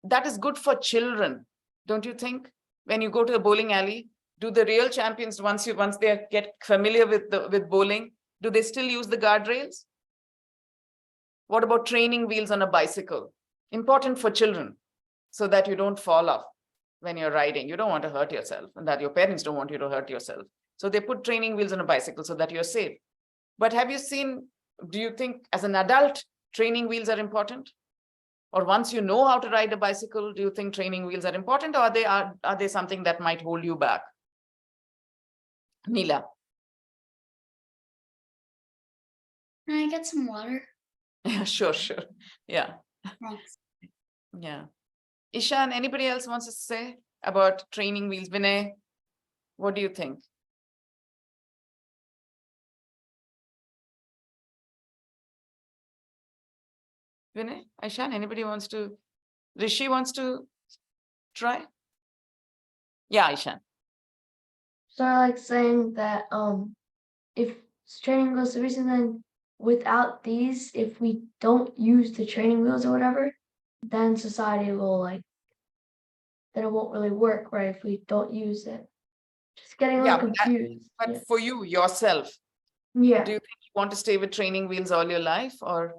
that is good for children, don't you think? When you go to the bowling alley, do the real champions, once they get familiar with bowling, do they still use the guardrails? What about training wheels on a bicycle? Important for children so that you don't fall off when you're riding. You don't want to hurt yourself and that your parents don't want you to hurt yourself. So they put training wheels on a bicycle so that you're safe. But have you seen, do you think as an adult, training wheels are important? Or once you know how to ride a bicycle, do you think training wheels are important, or are they something that might hold you back? Neela. Can I get some water? Yeah, sure. Yeah. Thanks. Yeah. Ishan, anybody else wants to say about training wheels? Vinay, what do you think? Vinay, Ishan, anybody wants to? Rishi wants to try? Yeah, Ishan. So I like saying that if training wheels, the reason then without these, if we don't use the training wheels or whatever, then society will then it won't really work, right? If we don't use it. Just getting a Yeah, little confused. but for you, yourself, Yeah. do you think you want to stay with training wheels all your life, or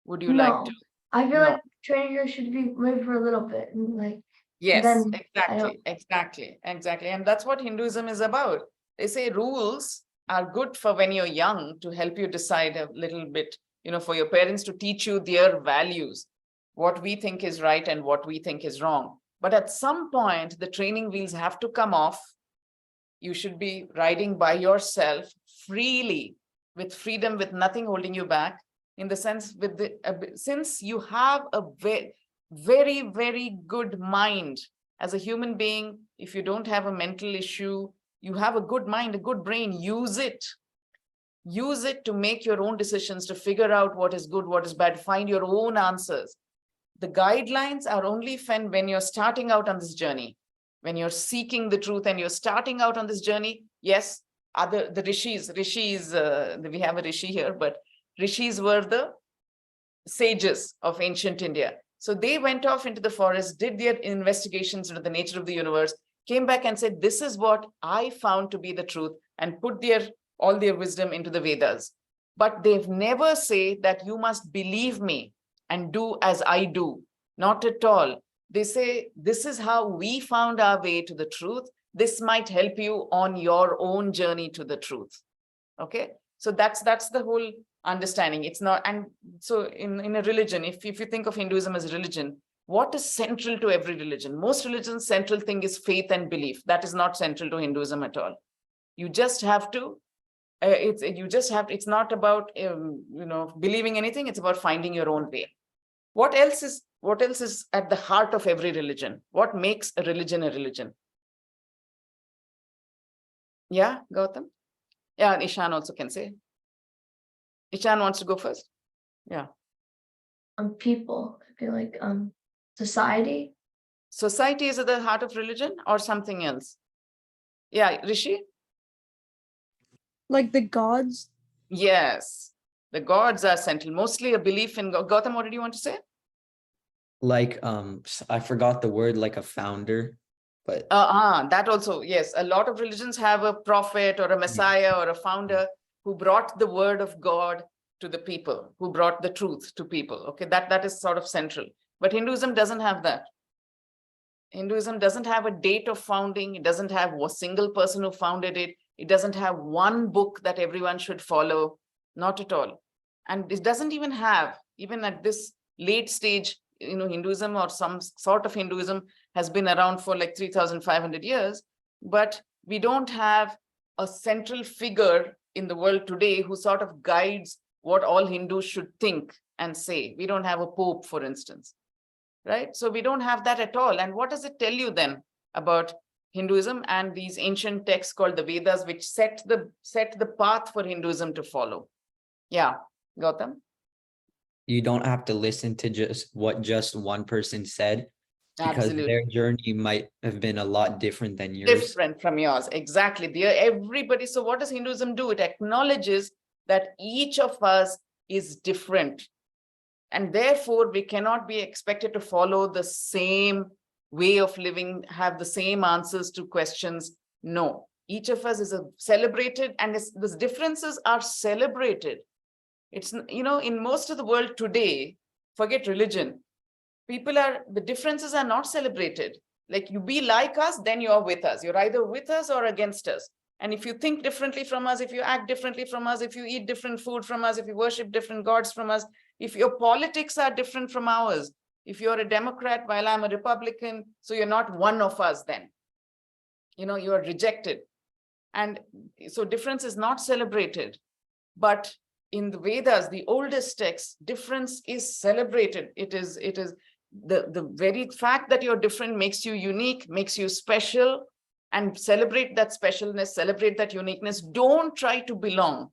would you like No. to? I feel No. like training wheels should be maybe for a little bit and Yes, then I don't- exactly. And that's what Hinduism is about. They say rules are good for when you're young to help you decide a little bit, for your parents to teach you their values, what we think is right and what we think is wrong. But at some point, the training wheels have to come off. You should be riding by yourself freely, with freedom, with nothing holding you back, in the sense since you have a very, very good mind as a human being. If you don't have a mental issue, you have a good mind, a good brain, use it to make your own decisions, to figure out what is good, what is bad, find your own answers. The guidelines are only when you're starting out on this journey, when you're seeking the truth and you're starting out on this journey. Yes, the rishis, we have a rishi here, but rishis were the sages of ancient India. So they went off into the forest, did their investigations into the nature of the universe, came back and said, this is what I found to be the truth, and put all their wisdom into the Vedas. But they've never say that you must believe me and do as I do. Not at all. They say, this is how we found our way to the truth. This might help you on your own journey to the truth. Okay, so that's the whole understanding. It's not, and so in a religion, if you think of Hinduism as a religion, what is central to every religion? Most religions' central thing is faith and belief. That is not central to Hinduism at all. You just have to, it's not about believing anything. It's about finding your own way. What else is at the heart of every religion? What makes a religion a religion? Yeah, Gautam? Yeah, Ishan also can say. Ishan wants to go first. Yeah. people. I feel like society. Society is at the heart of religion or something else? Yeah, Rishi? Like the gods. Yes. The gods are central. Mostly a belief in God. Gautam, what did you want to say? Like I forgot the word, like a founder, but That also, yes. A lot of religions have a prophet or a messiah or a founder who brought the word of God to the people, who brought the truth to people. Okay, that is sort of central. But Hinduism doesn't have that. Hinduism doesn't have a date of founding. It doesn't have a single person who founded it. It doesn't have one book that everyone should follow. Not at all. And it doesn't even have, even at this late stage, Hinduism or some sort of Hinduism has been around for like 3,500 years, but we don't have a central figure in the world today who sort of guides what all Hindus should think and say. We don't have a pope, for instance, right? So we don't have that at all. And what does it tell you then about Hinduism and these ancient texts called the Vedas, which set the path for Hinduism to follow? Yeah, Gautam? You don't have to listen to just what just one person said, because Absolutely. their journey might have been a lot different than yours. Different from yours, exactly. Everybody. So what does Hinduism do? It acknowledges that each of us is different, and therefore we cannot be expected to follow the same way of living, have the same answers to questions. No, each of us is celebrated, and these differences are celebrated. It's, in most of the world today, forget religion, the differences are not celebrated. Like, you be like us, then you're with us. You're either with us or against us. And if you think differently from us, if you act differently from us, if you eat different food from us, if you worship different gods from us, if your politics are different from ours, if you're a Democrat while I'm a Republican, so you're not one of us then. You are rejected. And so difference is not celebrated. But in the Vedas, the oldest text, difference is celebrated. It is the very fact that you're different makes you unique, makes you special, and celebrate that specialness, celebrate that uniqueness. Don't try to belong.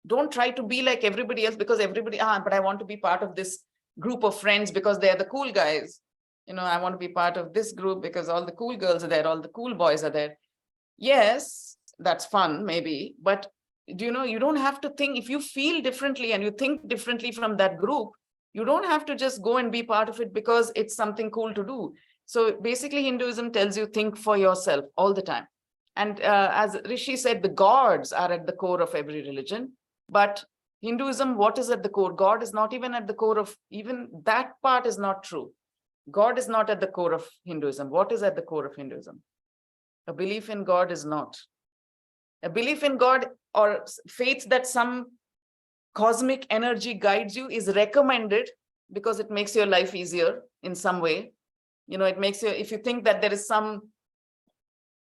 Don't try to be like everybody else, because everybody, but I want to be part of this group of friends because they're the cool guys. I want to be part of this group because all the cool girls are there, all the cool boys are there. Yes, that's fun, maybe, but you don't have to think. If you feel differently and you think differently from that group, you don't have to just go and be part of it because it's something cool to do. So basically, Hinduism tells you think for yourself all the time. And as Rishi said, the gods are at the core of every religion. But Hinduism, what is at the core? God is not even at the core of, even that part is not true. God is not at the core of Hinduism. What is at the core of Hinduism? A belief in God is not. A belief in God or faith that some cosmic energy guides you is recommended because it makes your life easier in some way. It makes you, if you think that there is some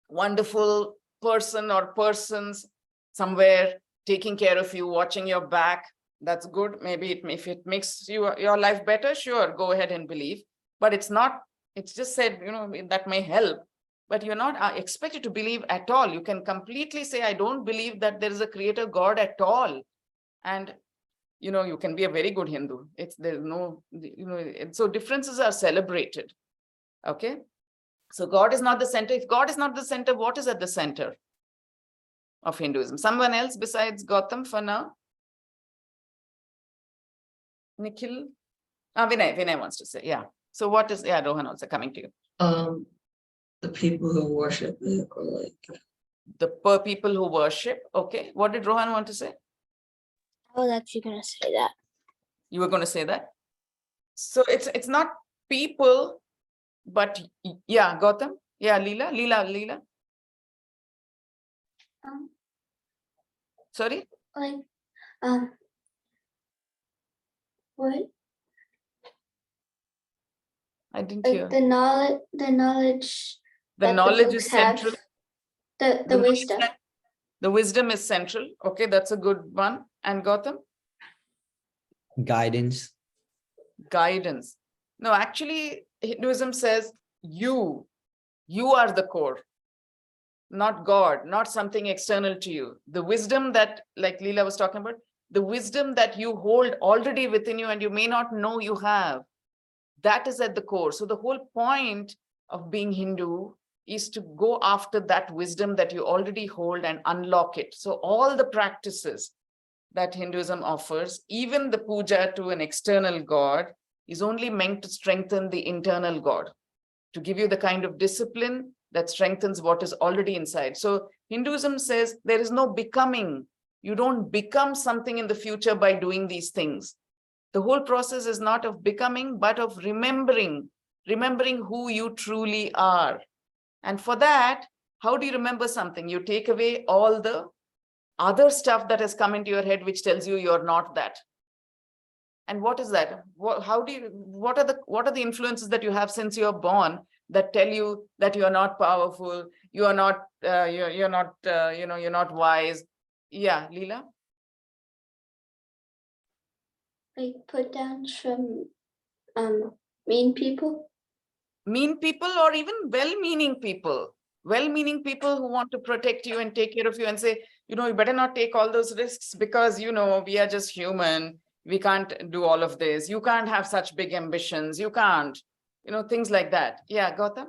wonderful person or persons somewhere taking care of you, watching your back, that's good. Maybe if it makes your life better, sure, go ahead and believe. But it's not, it's just said, that may help. But you're not expected to believe at all. You can completely say, I don't believe that there is a creator God at all. And, you can be a very good Hindu. There's no, so differences are celebrated. Okay. So God is not the center. If God is not the center, what is at the center of Hinduism? Someone else besides Gautam for now? Nikhil? Vinay wants to say, yeah. So what is, Rohan also coming to you. The people who worship it, or like the people who worship. Okay, what did Rohan want to say? I was actually going to say that. You were going to say that? So it's not people, but yeah, Gautam. Yeah, Leela. Sorry? Like, what? I didn't Like hear. the knowledge The that knowledge books is central. The The wisdom. The wisdom is central. Okay, that's a good one. And Gautam? Guidance. Guidance. No, actually, Hinduism says you are the core, not God, not something external to you. The wisdom that, like Leela was talking about, the wisdom that you hold already within you and you may not know you have, that is at the core. So the whole point of being Hindu is to go after that wisdom that you already hold and unlock it. So all the practices that Hinduism offers, even the puja to an external God, is only meant to strengthen the internal God, to give you the kind of discipline that strengthens what is already inside. So Hinduism says there is no becoming. You don't become something in the future by doing these things. The whole process is not of becoming, but of remembering who you truly are. And for that, how do you remember something? You take away all the other stuff that has come into your head, which tells you you're not that. And what is that? What are the influences that you have since you're born that tell you that you're not powerful, you are not, you're not, you're not wise? Yeah, Leela? Like put downs from mean people. Mean people or even well-meaning people who want to protect you and take care of you and say, you better not take all those risks because, we are just human. We can't do all of this. You can't have such big ambitions. You can't, things like that. Yeah, Gautam?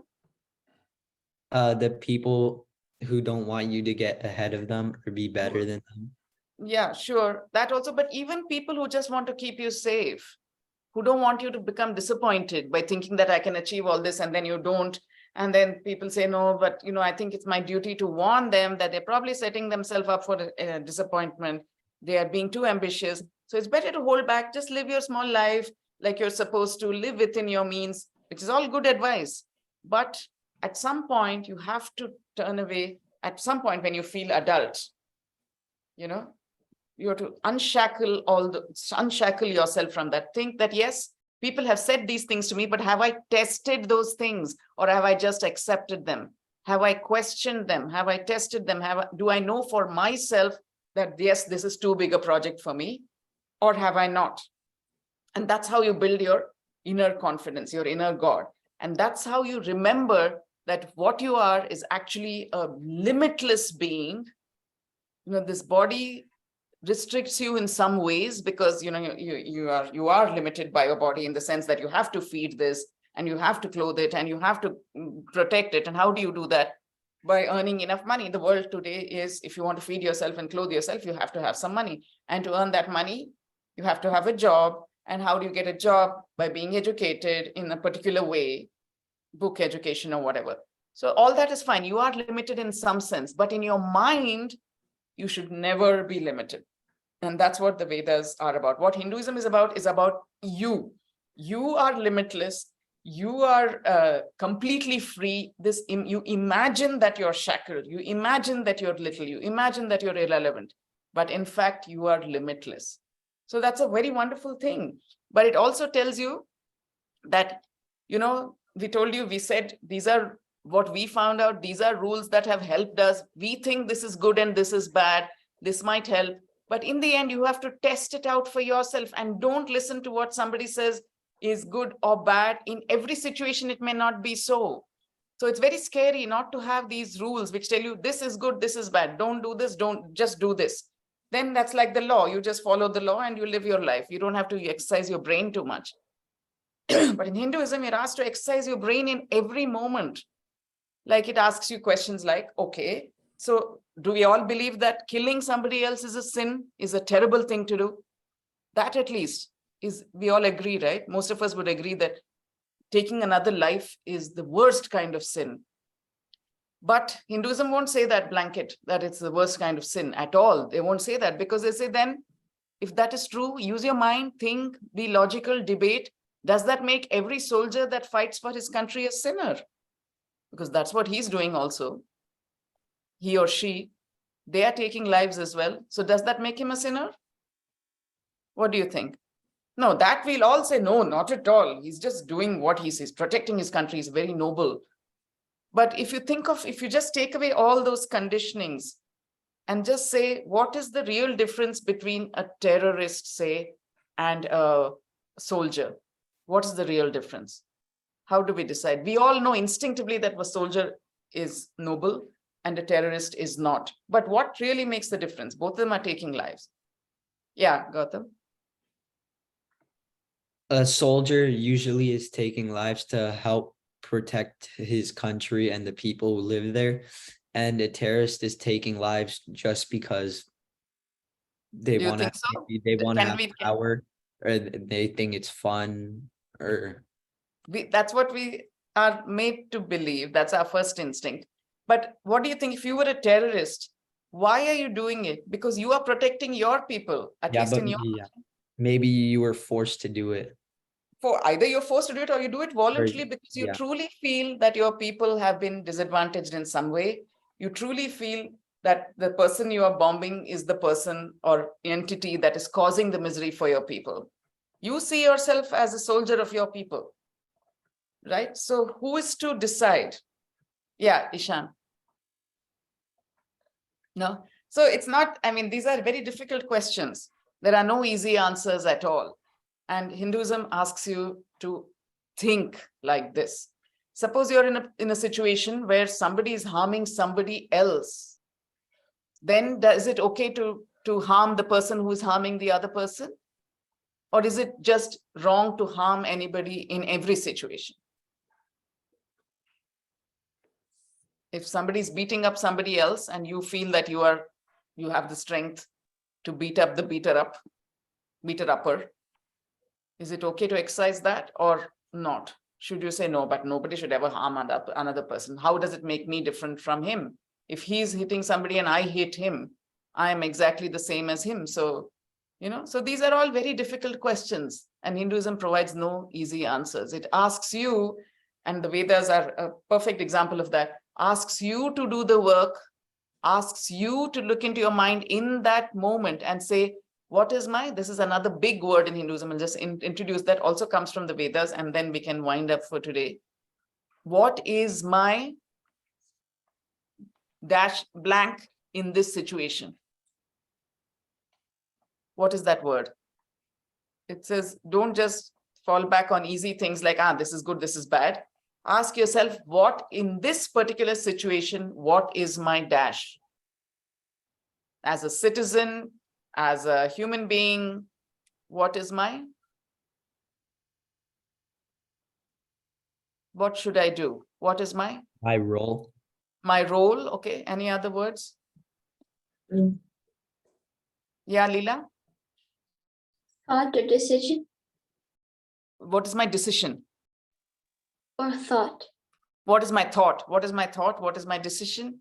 The people who don't want you to get ahead of them or be better than them. Yeah, sure. That also, but even people who just want to keep you safe, who don't want you to become disappointed by thinking that I can achieve all this and then you don't. And then people say, no, but I think it's my duty to warn them that they're probably setting themselves up for a disappointment. They are being too ambitious. So it's better to hold back, just live your small life like you're supposed to, live within your means, which is all good advice. But at some point, you have to turn away. At some point when you feel adult, you have to unshackle yourself from that. Think that, yes, people have said these things to me, but have I tested those things or have I just accepted them? Have I questioned them? Have I tested them? Do I know for myself that, yes, this is too big a project for me, or have I not? And that's how you build your inner confidence, your inner God. And that's how you remember that what you are is actually a limitless being. This body restricts you in some ways because you are limited by your body in the sense that you have to feed this and you have to clothe it and you have to protect it. And how do you do that? By earning enough money. The world today is, if you want to feed yourself and clothe yourself, you have to have some money. And to earn that money, you have to have a job. And how do you get a job? By being educated in a particular way, book education or whatever. So all that is fine. You are limited in some sense, but in your mind, you should never be limited. And that's what the Vedas are about. What Hinduism is about you. You are limitless. You are completely free. You imagine that you're shackled. You imagine that you're little. You imagine that you're irrelevant. But in fact, you are limitless. So that's a very wonderful thing. But it also tells you that, we said, these are what we found out. These are rules that have helped us. We think this is good and this is bad. This might help. But in the end, you have to test it out for yourself and don't listen to what somebody says is good or bad. In every situation, it may not be so. So it's very scary not to have these rules which tell you this is good, this is bad. Don't do this, don't just do this. Then that's like the law. You just follow the law and you live your life. You don't have to exercise your brain too much. But in Hinduism, you're asked to exercise your brain in every moment. Like it asks you questions like, okay, so do we all believe that killing somebody else is a sin, is a terrible thing to do? That at least is, we all agree, right? Most of us would agree that taking another life is the worst kind of sin. But Hinduism won't say that blanket, that it's the worst kind of sin at all. They won't say that because they say then, if that is true, use your mind, think, be logical, debate. Does that make every soldier that fights for his country a sinner? Because that's what he's doing also. He or she, they are taking lives as well. So does that make him a sinner? What do you think? No, that we'll all say, no, not at all. He's just doing what he says. Protecting his country is very noble. But if you just take away all those conditionings and just say, what is the real difference between a terrorist, say, and a soldier? What is the real difference? How do we decide? We all know instinctively that a soldier is noble and a terrorist is not. But what really makes the difference? Both of them are taking lives. Yeah, Gautam. A soldier usually is taking lives to help protect his country and the people who live there. And a terrorist is taking lives just because they want to have power, or they think it's fun, or that's what we are made to believe. That's our first instinct. But what do you think if you were a terrorist? Why are you doing it? Because you are protecting your people, at least in your country. Maybe you were forced to do it. For either you're forced to do it or you do it voluntarily because you yeah. truly feel that your people have been disadvantaged in some way. You truly feel that the person you are bombing is the person or entity that is causing the misery for your people. You see yourself as a soldier of your people, right? So who is to decide? Yeah, Ishan. No, so it's not, I mean, these are very difficult questions. There are no easy answers at all. And Hinduism asks you to think like this. Suppose you're in a situation where somebody is harming somebody else. Then is it okay to harm the person who is harming the other person? Or is it just wrong to harm anybody in every situation? If somebody is beating up somebody else and you feel that you have the strength to beat up the beater upper, is it okay to exercise that or not? Should you say no, but nobody should ever harm another person? How does it make me different from him? If he's hitting somebody and I hit him, I am exactly the same as him. So, so these are all very difficult questions, and Hinduism provides no easy answers. It asks you, and the Vedas are a perfect example of that, asks you to do the work, asks you to look into your mind in that moment and say, what is this is another big word in Hinduism. I'll just introduce that, also comes from the Vedas, and then we can wind up for today. What is my dash blank in this situation? What is that word? It says, don't just fall back on easy things like, this is good, this is bad. Ask yourself, what in this particular situation, what is my dash? As a citizen, as a human being, what should I do? What is my role? My role. Okay. Any other words? Mm. Yeah, Leela. Thought or decision What is my decision? or thought? What is my thought? What is my thought? What is my decision?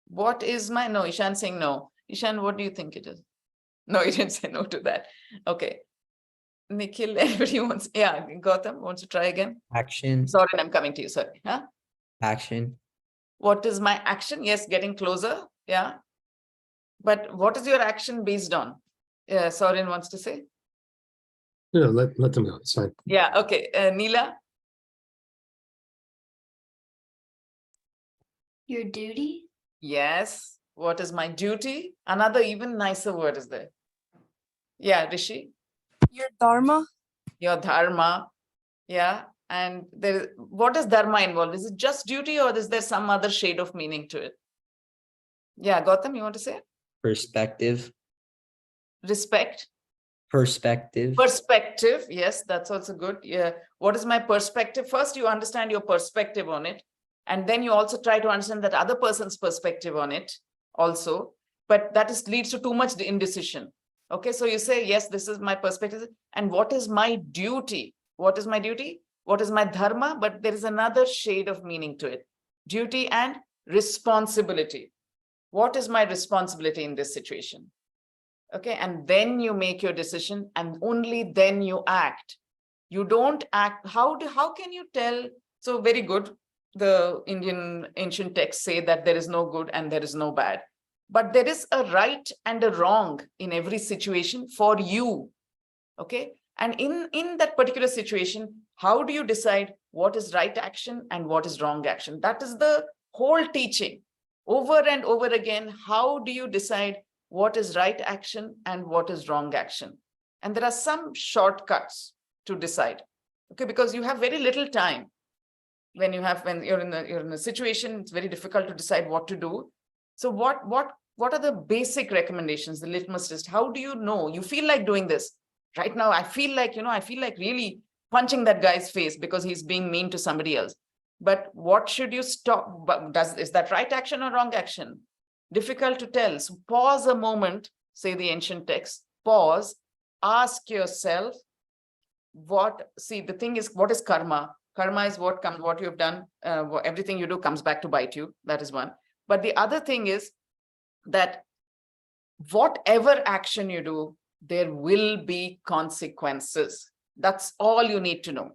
What is my, no, Ishan saying no. Ishan, what do you think it is? No, you didn't say no to that. Okay. Nikhil, anybody wants, yeah, Gautam wants to try again? Action. Sorry, I'm coming to you, sorry. Huh? Action. What is my action? Yes, getting closer. Yeah. But what is your action based on? Yeah, Soren wants to say. No, let them go. It's fine. Yeah, okay. Neela? Your duty? Yes. What is my duty? Another even nicer word is there. Yeah, Rishi? Your dharma? Your dharma. Yeah. And what is dharma involved? Is it just duty or is there some other shade of meaning to it? Yeah, Gautam, you want to say? Perspective. Respect. Perspective. Perspective. Yes, that's also good. Yeah. What is my perspective? First, you understand your perspective on it. And then you also try to understand that other person's perspective on it also. But that leads to too much indecision. Okay, so you say, yes, this is my perspective. And what is my duty? What is my duty? What is my dharma? But there is another shade of meaning to it. Duty and responsibility. What is my responsibility in this situation? Okay, and then you make your decision and only then you act. You don't act. How can you tell? So very good. The Indian ancient texts say that there is no good and there is no bad. But there is a right and a wrong in every situation for you. Okay. And in that particular situation, how do you decide what is right action and what is wrong action? That is the whole teaching. Over and over again, how do you decide what is right action and what is wrong action? And there are some shortcuts to decide. Okay, because you have very little time. When you're in a situation, it's very difficult to decide what to do. So what are the basic recommendations, the litmus test? How do you know? You feel like doing this right now. I feel like really punching that guy's face because he's being mean to somebody else. But what should you stop? Is that right action or wrong action? Difficult to tell. So pause a moment, say the ancient text, pause, ask yourself, the thing is, what is karma? Karma is what you've done. Everything you do comes back to bite you. That is one. But the other thing is that whatever action you do, there will be consequences. That's all you need to know.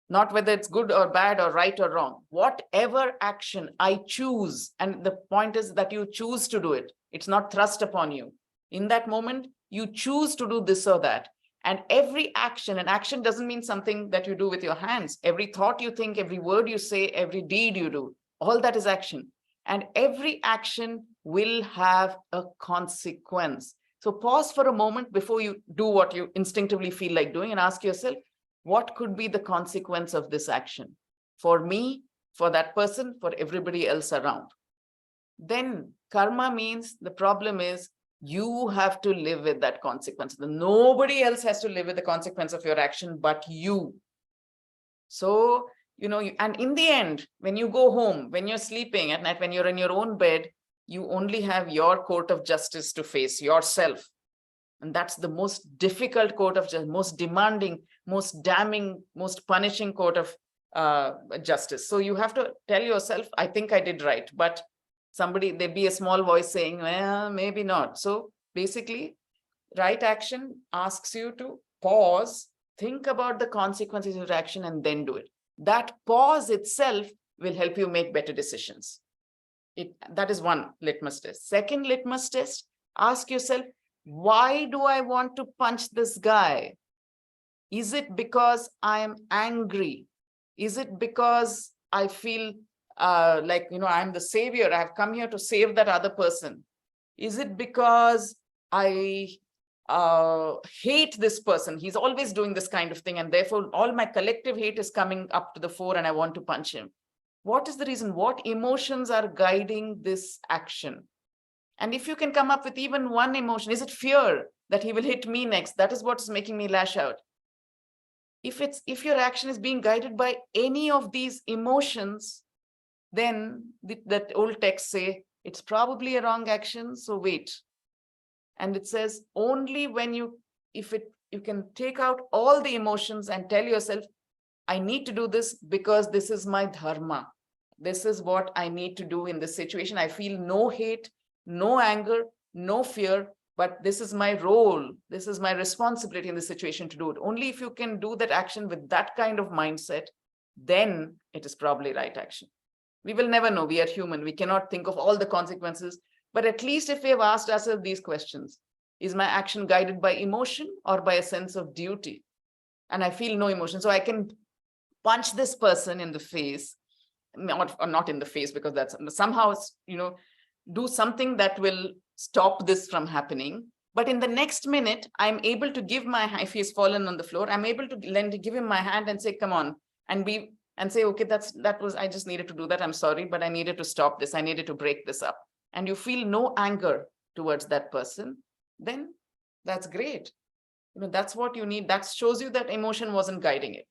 Not whether it's good or bad or right or wrong. Whatever action I choose, and the point is that you choose to do it. It's not thrust upon you. In that moment, you choose to do this or that. And every action, and action doesn't mean something that you do with your hands. Every thought you think, every word you say, every deed you do, all that is action. And every action will have a consequence. So pause for a moment before you do what you instinctively feel like doing and ask yourself, what could be the consequence of this action? For me, for that person, for everybody else around. Then karma means the problem is you have to live with that consequence. Nobody else has to live with the consequence of your action but you. So, and in the end, when you go home, when you're sleeping at night, when you're in your own bed, you only have your court of justice to face, yourself. And that's the most difficult court of justice, most demanding, most damning, most punishing court of justice. So you have to tell yourself, I think I did right, but there'd be a small voice saying, well, maybe not. So basically, right action asks you to pause, think about the consequences of your action, and then do it. That pause itself will help you make better decisions. That is one litmus test. Second litmus test, ask yourself, why do I want to punch this guy? Is it because I'm angry? Is it because I feel like, I'm the savior? I've come here to save that other person. Is it because I hate this person? He's always doing this kind of thing, and therefore all my collective hate is coming up to the fore and I want to punch him. What is the reason? What emotions are guiding this action? And if you can come up with even one emotion, is it fear that he will hit me next? That is what's making me lash out. If your action is being guided by any of these emotions, then that old text say it's probably a wrong action, so wait. And it says only when you can take out all the emotions and tell yourself, I need to do this because this is my dharma. This is what I need to do in this situation. I feel no hate, no anger, no fear, but this is my role. This is my responsibility in this situation to do it. Only if you can do that action with that kind of mindset, then it is probably right action. We will never know. We are human. We cannot think of all the consequences. But at least if we have asked ourselves these questions, is my action guided by emotion or by a sense of duty? And I feel no emotion. So I can punch this person in the face, or not in the face, because that's somehow, do something that will stop this from happening. But in the next minute, I'm able to give if he's fallen on the floor, I'm able to give him my hand and say, come on, and say, okay, I just needed to do that. I'm sorry, but I needed to stop this. I needed to break this up. And you feel no anger towards that person, then that's great. That's what you need. That shows you that emotion wasn't guiding it.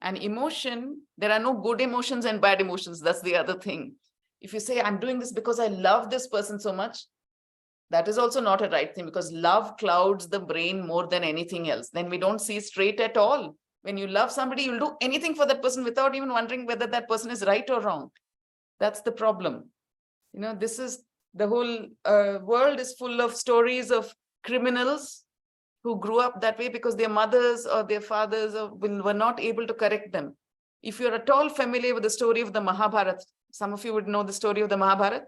And emotion, there are no good emotions and bad emotions. That's the other thing. If you say, I'm doing this because I love this person so much, that is also not a right thing, because love clouds the brain more than anything else. Then we don't see straight at all. When you love somebody, you'll do anything for that person without even wondering whether that person is right or wrong. That's the problem. This is the whole world is full of stories of criminals who grew up that way because their mothers or their fathers were not able to correct them. If you're at all familiar with the story of the Mahabharata, some of you would know the story of the Mahabharata.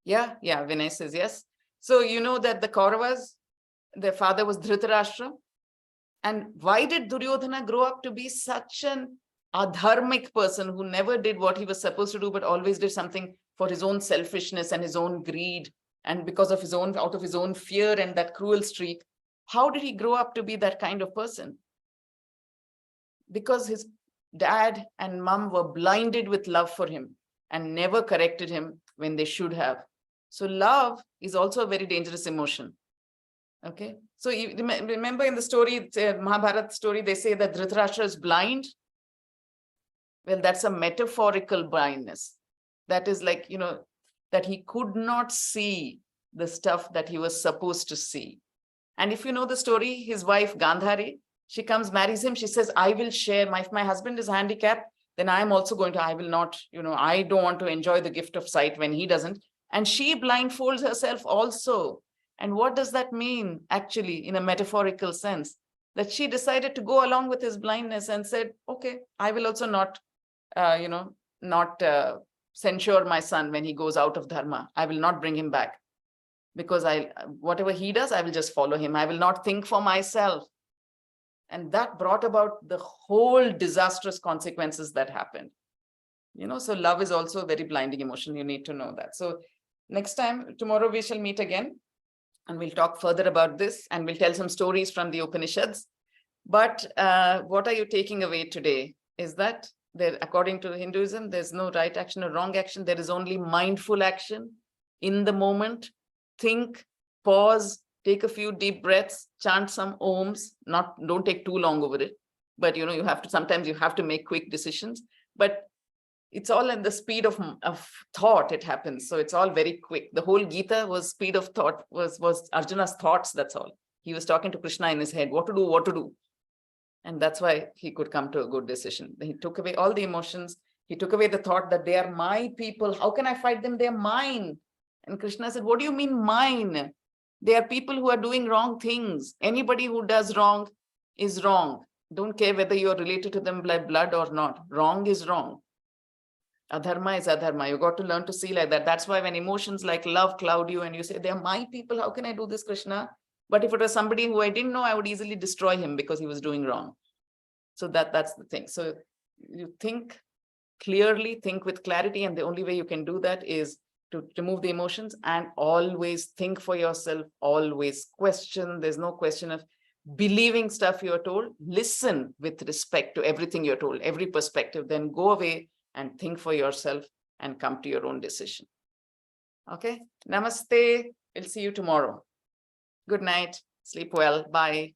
Yeah, Vinay says yes. So you know that the Kauravas, their father was Dhritarashtra. And why did Duryodhana grow up to be such an adharmic person who never did what he was supposed to do, but always did something for his own selfishness and his own greed, and because of out of his own fear and that cruel streak? How did he grow up to be that kind of person? Because his dad and mom were blinded with love for him and never corrected him when they should have. So love is also a very dangerous emotion. Okay, so you remember in the story, Mahabharata story, they say that Dhritarashtra is blind. Well, that's a metaphorical blindness. That is like, that he could not see the stuff that he was supposed to see. And if you know the story, his wife Gandhari, she comes, marries him. She says, I will share, if my husband is handicapped, then I'm also I will not, I don't want to enjoy the gift of sight when he doesn't. And she blindfolds herself also. And what does that mean actually in a metaphorical sense? That she decided to go along with his blindness and said, okay, I will also not, not censure my son when he goes out of dharma. I will not bring him back because whatever he does, I will just follow him. I will not think for myself. And that brought about the whole disastrous consequences that happened. So love is also a very blinding emotion. You need to know that. So next time, tomorrow we shall meet again and we'll talk further about this and we'll tell some stories from the Upanishads. But what are you taking away today is that there, according to Hinduism, there's no right action or wrong action. There is only mindful action in the moment. Think, pause, take a few deep breaths, chant some ohms, don't take too long over it. But sometimes you have to make quick decisions, but it's all in the speed of thought it happens. So it's all very quick. The whole Gita was speed of thought, was Arjuna's thoughts, that's all. He was talking to Krishna in his head, what to do. And that's why he could come to a good decision. He took away all the emotions. He took away the thought that they are my people. How can I fight them? They're mine. And Krishna said, what do you mean mine? They are people who are doing wrong things. Anybody who does wrong is wrong. Don't care whether you're related to them by blood or not. Wrong is wrong. Adharma is adharma. You got to learn to see like that. That's why when emotions like love cloud you and you say, they're my people, how can I do this, Krishna? But if it was somebody who I didn't know, I would easily destroy him because he was doing wrong. So that's the thing. So you think clearly, think with clarity, and the only way you can do that is to remove the emotions and always think for yourself, always question. There's no question of believing stuff you're told. Listen with respect to everything you're told, every perspective, then go away and think for yourself and come to your own decision. Okay. Namaste. We'll see you tomorrow. Good night. Sleep well. Bye.